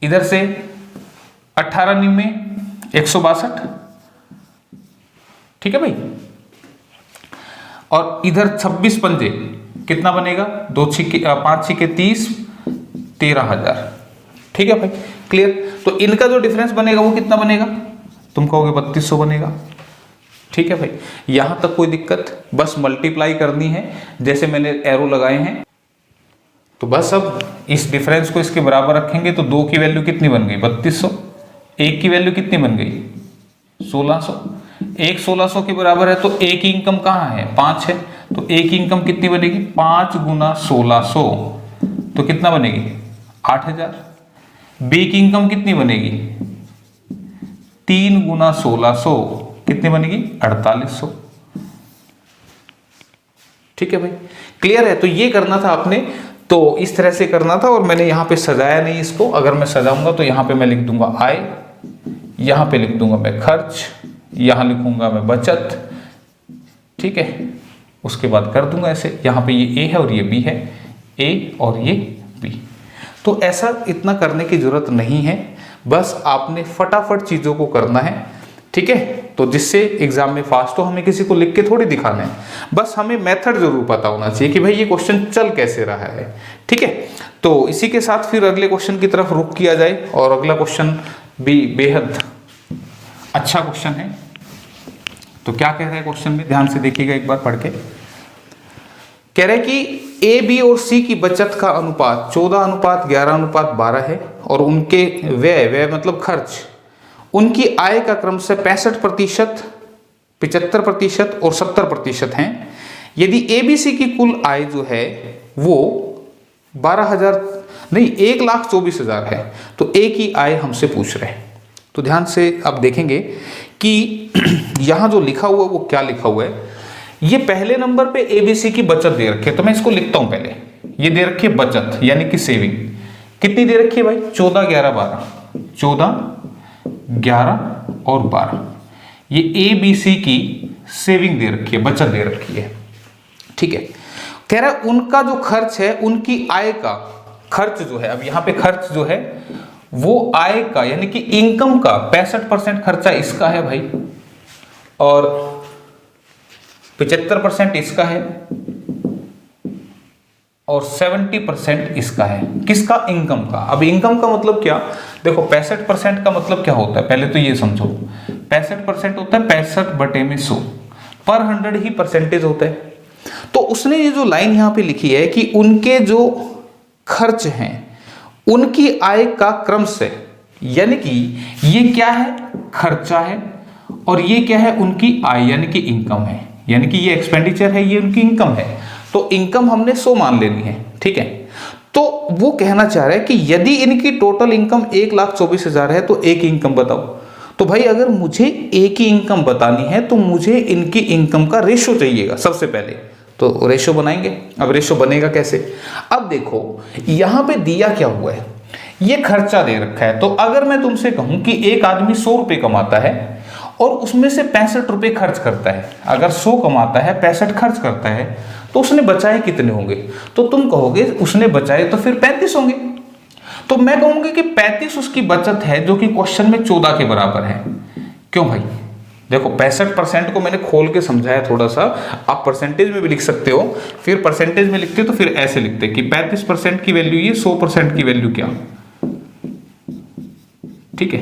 इधर से 18 निम्मे 162। ठीक है भाई, और इधर 26 पंजे कितना बनेगा? 5 छिके 30, 13,000। ठीक है भाई, क्लियर? तो इनका जो डिफरेंस बनेगा वो कितना बनेगा? तुम कहोगे 3200 बनेगा। ठीक है भाई, यहां तक कोई दिक्कत? बस मल्टीप्लाई करनी है, जैसे मैंने एरो लगाए हैं। तो बस अब इस डिफरेंस को इसके बराबर रखेंगे, तो 2 की वैल्यू कितनी बन गई? 3200। 1 की वैल्यू कितनी बन गई? 1600। 1 1600 के बराबर है, तो 1 की इनकम कहाँ है? 5 है, तो तो ए की इनकम कितनी बनेगी, 5 गुना 1600, तो कितना बनेगी 8000। बी की इनकम कितनी बनेगी, 3 गुना 1600, कितनी बनेगी 4800। ठीक है भाई, क्लियर है। तो ये करना था आपने, तो इस तरह से करना था, और मैंने यहां पे सजाया नहीं इसको। अगर मैं सजाऊंगा तो यहां पे मैं लिख दूंगा आय, यहां पे लिख दूंगा मैं खर्च, यहां लिखूंगा मैं बचत। ठीक है, उसके बाद कर दूंगा ऐसे, यहां पे ये ए है और ये बी है, ए और ये बी। तो ऐसा इतना करने की जरूरत नहीं है, बस आपने फटाफट चीजों को करना है। ठीक है, तो जिससे एग्जाम में फास्ट हो, हमें किसी को लिख के थोड़ी दिखाना है, बस हमें मेथड जरूर पता होना चाहिए कि भाई ये क्वेश्चन चल कैसे रहा है। ठीक है, तो इसी के साथ फिर अगले क्वेश्चन की तरफ रुख किया जाए, और अगला क्वेश्चन भी बेहद अच्छा क्वेश्चन है। तो क्या कह रहा है क्वेश्चन में, ध्यान से देखिएगा एक बार पढ़ के। कह रहे कि ए, बी और सी की बचत का अनुपात 14:11:12 है, और उनके व्यय मतलब खर्च, उनकी आय का क्रम से 65%, 75% और 70% हैं। यदि एबीसी की कुल आय जो है वो 1,24,000 है, तो ए की आय हमसे पूछ रहे हैं। तो ध्यान से आप देखेंगे कि यहां जो लिखा हुआ है वो क्या लिखा हुआ है। ये पहले नंबर पे एबीसी की बचत दे रखी है, तो मैं इसको लिखता हूं पहले। ये दे रखी है बचत यानी कि सेविंग, कितनी दे रखी है भाई, 14, 11, 12, 14, 11 और 12। ये ए बी सी की सेविंग दे रखी है, बचत दे रखी है। ठीक है, कह रहा है उनका जो खर्च है, उनकी आय का खर्च जो है, अब यहां पे खर्च जो है वो आय का यानी कि इनकम का 65% खर्चा इसका है भाई, और 75% इसका है, और 70% इसका है। किसका, इनकम का। अब इनकम का मतलब क्या, देखो 65% का मतलब क्या होता है, पहले तो ये समझो। 65% होता है 65/100, पर 100 ही परसेंटेज होता है। तो उसने ये जो लाइन यहां पे लिखी है कि उनके जो खर्च हैं उनकी आय का क्रम से, यानी कि ये क्या है, खर्चा है, और ये क्या है, उनकी आय यानी कि इनकम है, यानी कि ये एक्सपेंडिचर है, ये उनकी इनकम है। तो इनकम हमने 100 मान लेनी है। ठीक है, तो वो कहना चाह रहा है कि यदि इनकी टोटल इनकम 1,24,000 है तो ए की इनकम बताओ। तो भाई अगर मुझे ए की इनकम बतानी है तो मुझे इनकी इनकम का रेशो चाहिएगा सबसे पहले, तो रेशो बनाएंगे। अब रेशो बनेगा कैसे, अब देखो यहां पे दिया क्या हुआ है, ये खर्चा दे रखा है। तो अगर मैं तुमसे कहूं कि एक आदमी 100 रुपए कमाता है और उसमें से 65 रुपए खर्च करता है, अगर 100 कमाता है 65 खर्च करता है, तो उसने बचाए कितने होंगे, तो तुम कहोगे उसने बचाए तो फिर 35 होंगे। तो मैं कहूंगी कि 35 उसकी बचत है, जो कि क्वेश्चन में 14 के बराबर है। क्यों भाई, देखो 65% को मैंने खोल के समझाया थोड़ा सा, आप परसेंटेज में भी लिख सकते हो। फिर परसेंटेज में लिखते तो फिर ऐसे लिखते कि 35% की वैल्यू ये, 100% की वैल्यू क्या। ठीक है,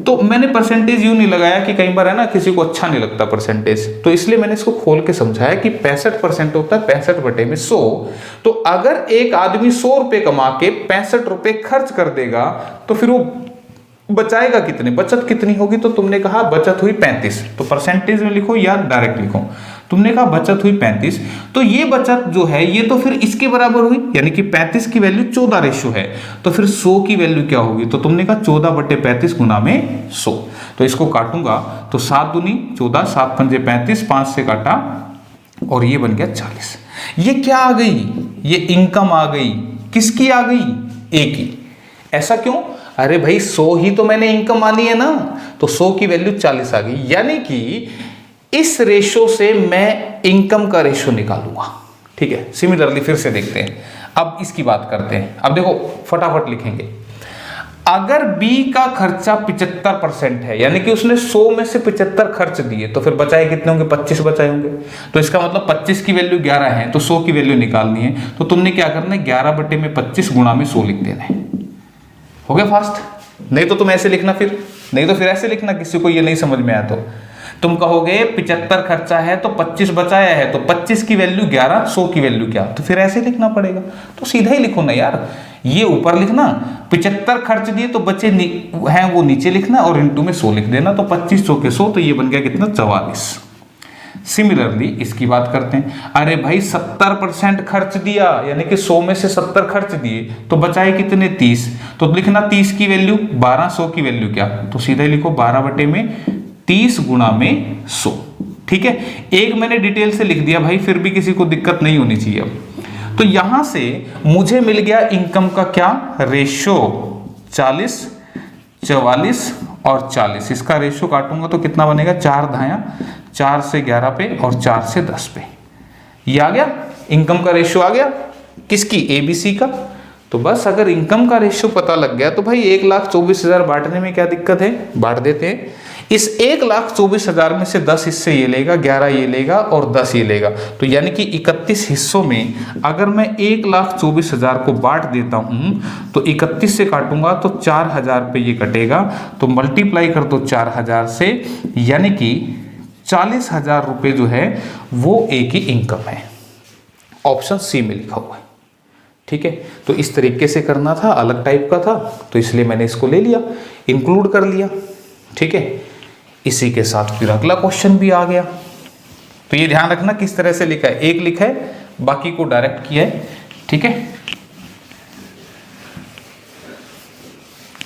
तो मैंने परसेंटेज यूं नहीं लगाया कि कई बार है ना किसी को अच्छा नहीं लगता परसेंटेज, तो इसलिए मैंने इसको खोल के समझाया कि 65% होता है 65/100। तो अगर एक आदमी 100 रुपए कमा के 65 रुपए खर्च कर देगा तो फिर वो बचाएगा कितने, बचत कितनी होगी। तो तुमने कहा बचत हुई 35, तो परसेंटेज में लिखो या डायरेक्ट लिखो, तुमने कहा बचत हुई 35, तो ये बचत जो है ये तो फिर इसके बराबर हुई, यानी कि 35 की वैल्यू 14 रेशो है, तो फिर 100 की वैल्यू क्या होगी, तो तुमने कहा 14/35 गुना में 100। तो इसको काटूंगा तो 7 दूनी 14, 7 पंजे 35, 5 से काटा और ये बन गया 40। ये क्या आ गई, ये इनकम आ गई, किसकी आ गई, ए की। ऐसा क्यों, अरे भाई 100 ही तो मैंने इनकम मानी है ना, तो 100 की वैल्यू 40 आ गई, यानी कि इस रेशो से मैं इनकम का रेशो निकालूंगा। ठीक है, सिमिलरली फिर से देखते हैं, अब इसकी बात करते हैं। अब देखो फटाफट लिखेंगे, अगर बी का खर्चा 75% है, यानी कि उसने 100 में से 75 खर्च दिए, तो फिर बचाए कितने होंगे, 25 बचाए होंगे। तो इसका मतलब 25 की वैल्यू 11 है, तो 100 की वैल्यू निकालनी है। तो तुमने क्या करना है, 11/25 गुणा में 100 लिख देना है। हो गया फास्ट। नहीं तो तुम ऐसे लिखना, फिर नहीं तो फिर ऐसे लिखना, किसी को ये नहीं समझ में आया तो तुम कहोगे 75 खर्चा है तो 25 बचाया है, तो 25 की वैल्यू 11, 100 की वैल्यू क्या, तो फिर ऐसे लिखना पड़ेगा। तो सीधा ही लिखो ना यार, ये ऊपर लिखना, 75 खर्च दिए तो बचे हैं वो नीचे लिखना, और इंटू में 100 लिख देना। तो 25 100 के 100, तो ये बन गया कितना, 44। सिमिलरली इसकी बात करते हैं, अरे भाई 70% खर्च दिया, यानी कि 100 में से 70 खर्च दिए, तो बचाए कितने 30, तो लिखना 30 की वैल्यू 12, 100 की वैल्यू क्या, तो सीधा लिखो 12/30 गुणा में 100। ठीक है, एक मैंने डिटेल से लिख दिया भाई, फिर भी किसी को दिक्कत नहीं होनी चाहिए। अब तो यहां से मुझे मिल गया इनकम का क्या रेशो, 40, 44 और 40, इसका रेशो काटूंगा तो कितना बनेगा, 4 धाया 4 से 11 पे और 4 से 10 पे, ये आ गया इनकम का रेशो आ गया किसकी, एबीसी का। तो बस अगर इनकम का रेशो पता लग गया तो भाई 1,24,000 बांटने में क्या दिक्कत है, बांट देते हैं। इस 1,24,000 में से 10 हिस्से ये लेगा, 11 ये लेगा और 10 ये लेगा, तो यानी कि 31 हिस्सों में अगर मैं 1,24,000 को बांट देता हूं तो 31 से काटूंगा तो 4,000 पे ये कटेगा, तो मल्टीप्लाई कर दो 4,000 से, यानी कि 40,000 रुपये जो है वो ए की इनकम है। ऑप्शन सी में लिखा हुआ है। ठीक है, तो इस तरीके से करना था, अलग टाइप का था, तो इसलिए मैंने इसको ले लिया, इंक्लूड कर लिया। ठीक है, इसी के साथ फिर अगला क्वेश्चन भी आ गया। तो ये ध्यान रखना किस तरह से लिखा है, एक लिखा है बाकी को डायरेक्ट किया है। ठीक है,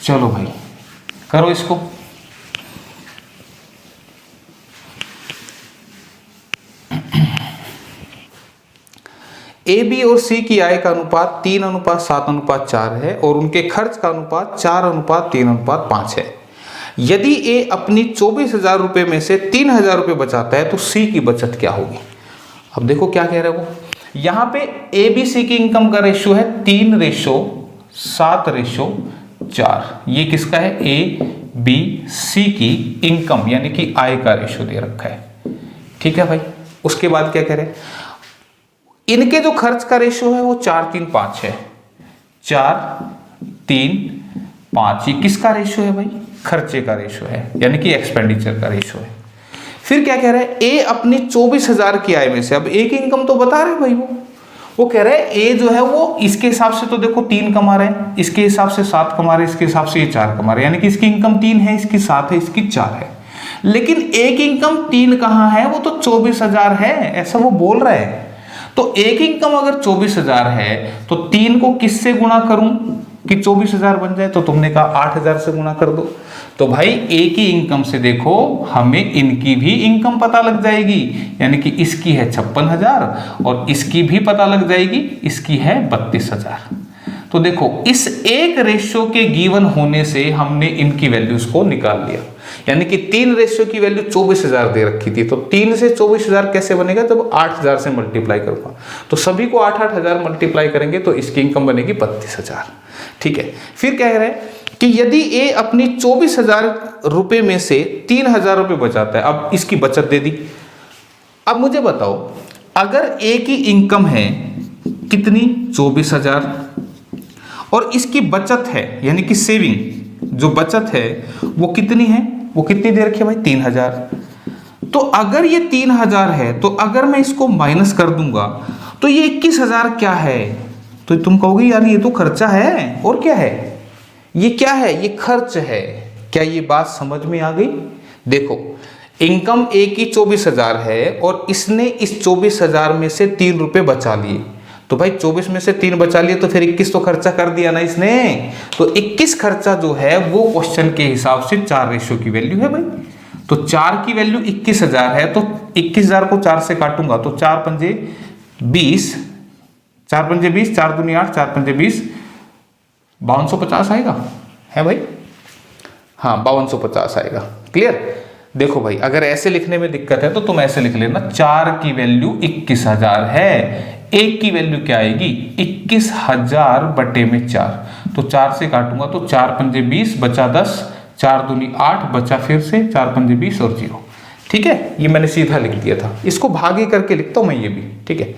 चलो भाई करो इसको। ए, बी और सी की आय का अनुपात 3:7:4 है और उनके खर्च का अनुपात 4:3:5 है। यदि ए अपनी 24,000 रुपये में से 3,000 रुपये बचाता है तो सी की बचत क्या होगी। अब देखो क्या कह रहा है वो, यहाँ पे ए बी सी की इनकम का रेशियो है 3:7:4। ये किसका है, ए बी सी की इनकम यानी कि आय का रेशियो दे रखा है। ठीक है भाई, उसके बाद क्या कह रहे हैं, इनके जो खर्च का रेशियो है वो 4:3:5 है। 4:3:5 ये किसका रेशियो है भाई, खर्चे का रेशियो है, यानी कि एक्सपेंडिचर का रेशियो है। फिर क्या कह रहा है, ए अपनी 24,000 की आय में से, अब ए की इनकम तो बता रहे भाई वो कह रहा है ए जो है वो इसके हिसाब से तो देखो 3 कमा रहे हैं, इसके हिसाब से 7 कमा रहे हैं, इसके हिसाब से ये 4 कमा रहे हैं, यानी कि इसकी इनकम 3 है, इसकी 7 है, इसकी 4 है। लेकिन एक इनकम 3 कहाँ है, वो तो 24,000 है, ऐसा वो बोल रहा है। तो एक इनकम अगर 24,000 है तो 3 को किससे गुणा करूं कि 24,000 बन जाए, तो तुमने कहा 8,000 से गुणा कर दो। तो भाई ए की इनकम से देखो हमें इनकी भी इनकम पता लग जाएगी, यानी कि इसकी है 56,000 और इसकी भी पता लग जाएगी, इसकी है 32,000। तो देखो इस एक रेशियो के गिवन होने से हमने इनकी वैल्यूज को निकाल लिया, यानी कि 3 रेशियो की वैल्यू 24,000 दे रखी थी, तो 3 से 24,000 कैसे बनेगा, जब 8,000 से मल्टीप्लाई करूंगा, तो सभी को 8,000 मल्टीप्लाई करेंगे तो इसकी इनकम बनेगी 32,000। ठीक है, फिर कह रहे हैं कि यदि ए अपनी 24,000 रुपये में से 3,000 रुपये बचाता है, अब इसकी बचत दे दी। अब मुझे बताओ अगर ए की इनकम है कितनी 24,000 और इसकी बचत है यानी कि सेविंग जो बचत है वो कितनी है, वो कितनी दे रखी है भाई 3,000। तो अगर ये 3,000 है तो अगर मैं इसको माइनस कर दूंगा तो ये 21,000 क्या है, तो तुम कहोगे यार ये तो खर्चा है, और क्या है, ये क्या है, ये खर्च है। क्या ये बात समझ में आ गई। देखो इनकम ए की 24,000 है और इसने इस 24,000 में से 3 रुपए बचा लिए, तो भाई 24 में से 3 बचा लिए तो फिर 21 तो खर्चा कर दिया ना इसने, तो 21 खर्चा जो है वो क्वेश्चन के हिसाब से 4 रेशियो की वैल्यू है भाई। तो 4 की वैल्यू 21,000 है, तो 21,000 को 4 से काटूंगा तो 4 पंजे 20, 4 पंजे 20, 4 दूनी 8, 4 पंजे 20, 5250 आएगा, है भाई, हाँ 5250 आएगा। क्लियर। देखो भाई अगर ऐसे लिखने में दिक्कत है तो तुम ऐसे लिख लेना, 4 की वैल्यू 21,000 है, एक की वैल्यू क्या आएगी 21,000 बटे में 4, तो 4 से काटूंगा तो 4 पंजे 20 बचा 10, 4 दूनी 8 बचा फिर से 4 पंजे 20 और 0। ठीक है, ये मैंने सीधा लिख दिया था, इसको भागे करके लिखता हूं मैं ये भी। ठीक है,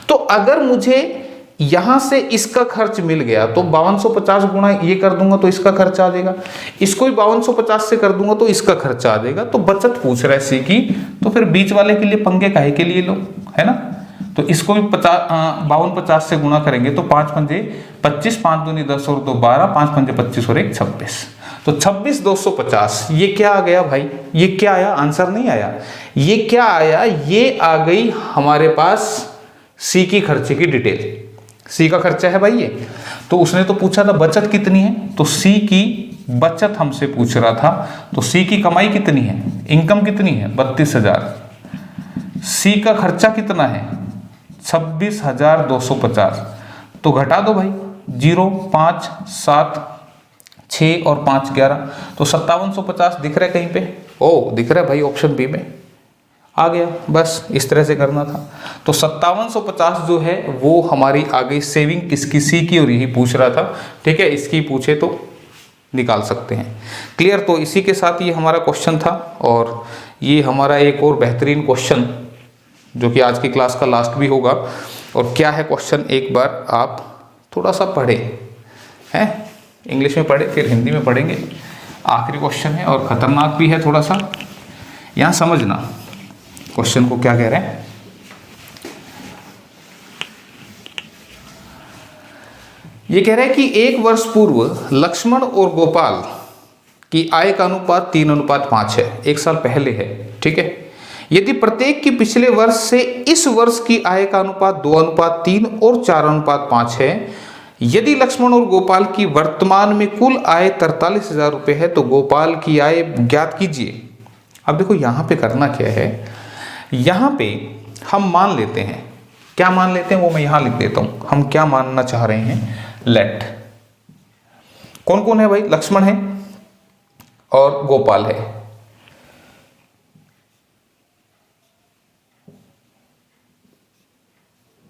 तो अगर मुझे यहां से इसका खर्च मिल गया तो 5250 गुणा ये कर दूंगा तो इसका खर्चा आ जाएगा, इसको भी 5250 से कर दूंगा तो इसका खर्चा आ जाएगा। तो बचत पूछ रहा है सी की, तो फिर बीच वाले के लिए पंगे काहे के लिए लो, है ना। तो इसको भी 5250 से गुणा करेंगे तो 5 पंजे 25, 5 दूनी 10 और 2 12, 5 पंजे 25 और 1 26, तो 26,250 ये क्या आ गया भाई, ये क्या आया, आंसर नहीं आया, ये क्या आया, ये आ गई हमारे पास सी की खर्चे की डिटेल। सी का खर्चा है भाई ये, तो उसने तो पूछा था बचत कितनी है, तो सी की बचत हमसे पूछ रहा था, तो सी की कमाई कितनी है, इनकम कितनी है 32,000, सी का खर्चा कितना है 26,250, तो घटा दो भाई, 0, 5, 7, 6 और 5, 11, तो 5750 दिख रहा है कहीं पे, ओ दिख रहा है भाई ऑप्शन बी में आ गया। बस इस तरह से करना था। तो 5750 जो है वो हमारी आ गई सेविंग किसकी, सी की, और यही पूछ रहा था, ठीक है, इसकी पूछे तो निकाल सकते हैं। क्लियर। तो इसी के साथ ये हमारा क्वेश्चन था, और ये हमारा एक और बेहतरीन क्वेश्चन जो कि आज की क्लास का लास्ट भी होगा। और क्या है क्वेश्चन, एक बार आप थोड़ा सा पढ़े हैं, इंग्लिश में पढ़े फिर हिंदी में पढ़ेंगे। आखिरी क्वेश्चन है और ख़तरनाक भी है थोड़ा सा, यहाँ समझना क्वेश्चन को क्या कह रहे हैं। ये कह रहे हैं कि 1 वर्ष पूर्व लक्ष्मण और गोपाल की आय का अनुपात 3:5 है, 1 साल पहले है, ठीक है। यदि प्रत्येक की पिछले वर्ष से इस वर्ष की आय का अनुपात 2:3 और 4:5 है, यदि लक्ष्मण और गोपाल की वर्तमान में कुल आय 43,000 रुपये है, तो गोपाल की आय ज्ञात कीजिए। अब देखो यहाँ पे करना क्या है, यहाँ पे हम मान लेते हैं, क्या मान लेते हैं वो मैं यहाँ लिख देता हूँ। हम क्या मानना चाह रहे हैं, लेट कौन कौन है भाई, लक्ष्मण है और गोपाल है,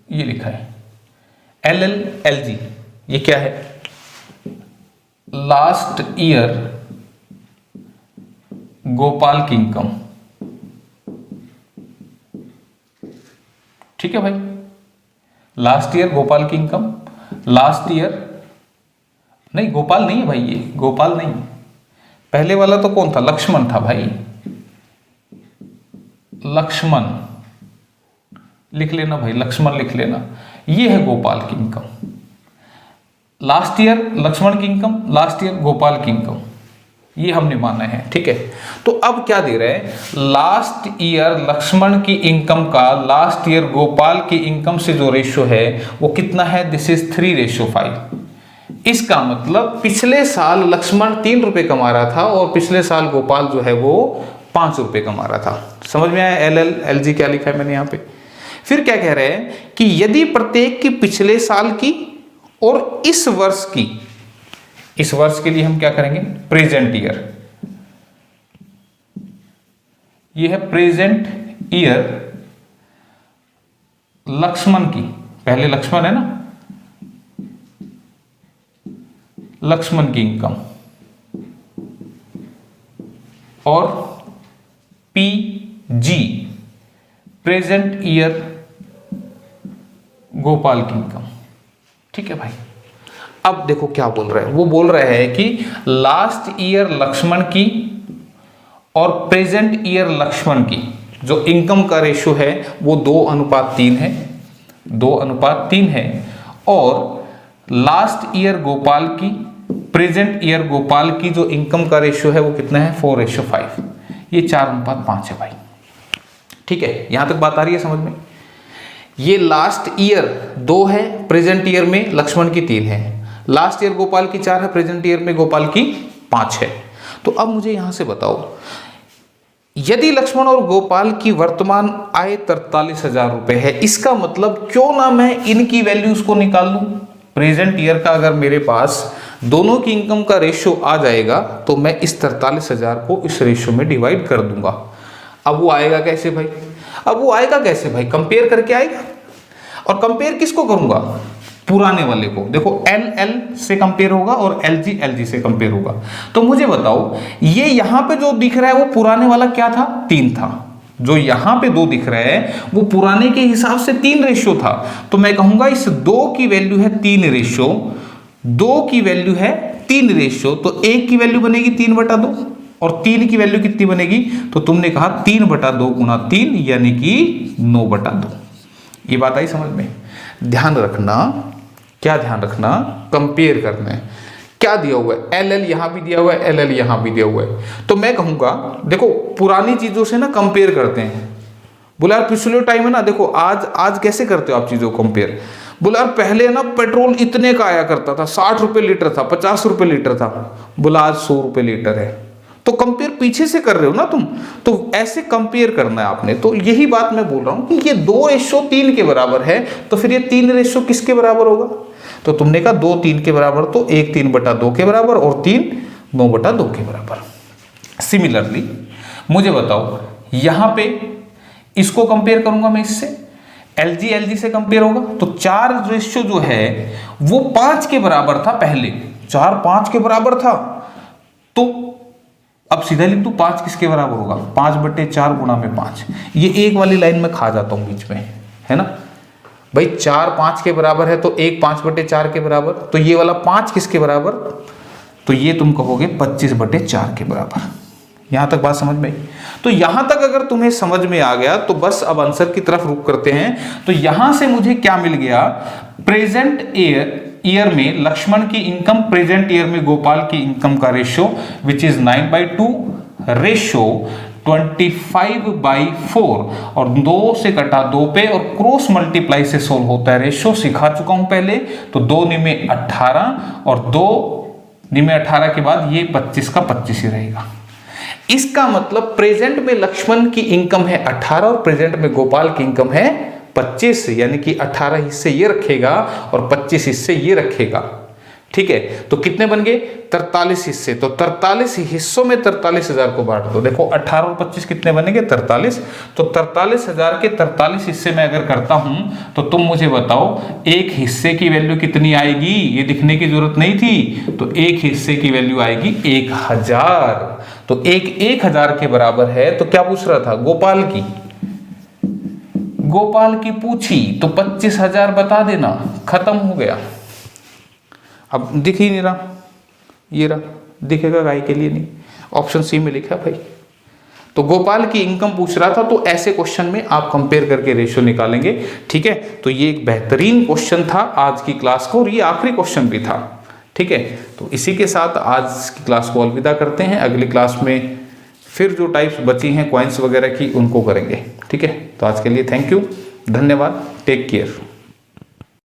ये लिखा है LLLG, ये क्या है, लास्ट ईयर गोपाल की इनकम, ठीक है भाई, लास्ट ईयर गोपाल की इनकम, लास्ट ईयर नहीं, गोपाल नहीं है भाई, ये गोपाल नहीं, पहले वाला तो कौन था, लक्ष्मण था भाई, लक्ष्मण लिख लेना भाई, लक्ष्मण लिख लेना, ये है गोपाल की इनकम, लास्ट ईयर लक्ष्मण की इनकम, लास्ट ईयर गोपाल की इनकम, ये हमने माना है, ठीक है। तो अब क्या दे रहे हैं, लास्ट ईयर लक्ष्मण की इनकम का लास्ट ईयर गोपाल की इनकम से जो रेशियो है वो कितना है, दिस इज 3:5। इसका मतलब पिछले साल लक्ष्मण 3 रुपए कमा रहा था और पिछले साल गोपाल जो है वो 5 रुपए कमा रहा था। समझ में आया LLLG क्या लिखा है मैंने यहाँ पे। फिर क्या कह रहे हैं कि यदि प्रत्येक की पिछले साल की और इस वर्ष की, इस वर्ष के लिए हम क्या करेंगे, प्रेजेंट ईयर, ये है प्रेजेंट ईयर लक्ष्मण की, पहले लक्ष्मण है ना, लक्ष्मण की इनकम, और PG प्रेजेंट ईयर गोपाल की इनकम, ठीक है भाई। अब देखो क्या बोल रहे हैं, वो बोल रहे हैं कि लास्ट ईयर लक्ष्मण की और प्रेजेंट ईयर लक्ष्मण की जो इनकम का रेशियो है वो 2:3 है, 2:3 है, और लास्ट ईयर गोपाल की, प्रेजेंट ईयर गोपाल की जो इनकम का रेशियो है वो कितना है, 4:5, ये 4:5 है भाई, ठीक है। यहां तक बात आ रही है समझ में। ये लास्ट ईयर 2 है, प्रेजेंट ईयर में लक्ष्मण की 3 है, लास्ट ईयर गोपाल की 4 है, प्रेजेंट ईयर में गोपाल की 5 है। तो अब मुझे यहां से बताओ, यदि लक्ष्मण और गोपाल की वर्तमान आय 43,000 रुपए है, इसका मतलब क्यों ना मैं इनकी वैल्यूज को निकाल लूं। प्रेजेंट ईयर का अगर मेरे पास दोनों की इनकम का रेशियो आ जाएगा तो मैं इस 43,000 को इस रेशियो में डिवाइड कर दूंगा। अब वो आएगा कैसे भाई, अब वो आएगा कैसे भाई, कंपेयर करके आएगा। और कंपेयर किसको करूंगा, पुराने वाले को। देखो LL से कंपेयर होगा और LG से कंपेयर होगा। तो मुझे बताओ ये यहां पे जो दिख रहा है वो पुराने वाला क्या था, 3 था, जो यहां पे 2 दिख रहा है वो पुराने के हिसाब से 3 रेशियो था। तो मैं कहूंगा इस 2 की वैल्यू है 3 रेशियो, 2 की वैल्यू है 3 रेशियो, तो 1 की वैल्यू बनेगी 3/2 और 3 की वैल्यू कितनी बनेगी, तो तुमने कहा 3/2 गुना 3 यानी कि 9/2। ये बात आई समझ में। ध्यान रखना, क्या ध्यान रखना, कंपेयर करना है। क्या दिया हुआ है, एल एल यहाँ भी दिया हुआ है, एल एल यहाँ भी दिया हुआ है। तो मैं कहूँगा देखो पुरानी चीज़ों से ना कंपेयर करते हैं। बोला यार पिछले टाइम है ना, देखो आज कैसे करते हो आप चीज़ों को कंपेयर। बोला यार पहले ना पेट्रोल इतने का आया करता था, 60 रुपये लीटर था, 50 रुपये लीटर था, बोला आज 100 रुपये लीटर है। तो कंपेयर पीछे से कर रहे हो ना तुम, तो ऐसे कंपेयर करना है आपने। तो यही बात मैं बोल रहा हूँ कि ये 2:3 के बराबर है, तो फिर ये 3 किसके बराबर होगा। तो तुमने कहा 2 3 के बराबर, तो 1 3/2 के बराबर और 3 9/2 के बराबर। सिमिलरली मुझे बताओ यहाँ पे इसको कंपेयर करूंगा मैं इससे, LG से कंपेयर होगा, तो 4 जो है वो 5 के बराबर था पहले, 4 5 के बराबर था। तो अब सीधा लिख दूं 5 किसके बराबर होगा, 5/4 गुणा में 5। ये एक वाली लाइन में खा जाता हूं बीच में, है ना भाई। 4 5 के बराबर है तो 1 5/4 के बराबर, तो ये वाला 5 किसके बराबर, तो ये तुम कहोगे 25/4 के बराबर। यहां तक बात समझ में आई। तो यहां तक अगर तुम्हें समझ में आ गया तो बस अब आंसर की तरफ रुख करते हैं। तो यहां से मुझे क्या मिल गया, प्रेजेंट ईयर में लक्ष्मण की इनकम, प्रेजेंट ईयर में गोपाल की इनकम का रेशियो विच इज 9/2, रेशियो 25/4, और 2 से कटा 2 पे और क्रॉस मल्टीप्लाई से सोल्व होता है। रेशियो सिखा चुका हूं पहले, तो 2 में 18 और 2 में 18 के बाद ये 25 का 25 ही रहेगा। इसका मतलब प्रेजेंट में लक्ष्मण की इनकम है 18 और प्रेजेंट में गोपाल की इनकम है 25, यानी कि 18 हिस्से ये रखेगा और 25 हिस्से ये रखेगा। ठीक है, तो कितने बन गए 43 हिस्से। तो 43 हिस्सों में 43,000 को बांट दो। देखो 18 और 25 कितने बनेंगे 43। तो 43,000 के 43 हिस्से में अगर करता हूं तो तुम मुझे बताओ एक हिस्से की वैल्यू कितनी आएगी, ये दिखने की जरूरत नहीं थी। तो एक हिस्से की वैल्यू आएगी 1000। तो 1000 के बराबर है। तो क्या पूछ रहा था, गोपाल की पूछी, तो 25,000 बता देना, खत्म हो गया। अब दिख ही नहीं रहा, ये रहा, दिखेगा गाय के लिए नहीं, ऑप्शन सी में लिखा भाई। तो गोपाल की इनकम पूछ रहा था, तो ऐसे क्वेश्चन में आप कंपेयर करके रेशियो निकालेंगे। ठीक है, तो ये एक बेहतरीन क्वेश्चन था आज की क्लास का, और ये आखिरी क्वेश्चन भी था। ठीक है, तो इसी के साथ आज की क्लास को अलविदा करते हैं। अगली क्लास में फिर जो टाइप्स बची हैं कॉइन्स वगैरह की, उनको करेंगे। ठीक है, तो आज के लिए थैंक यू, धन्यवाद, टेक केयर।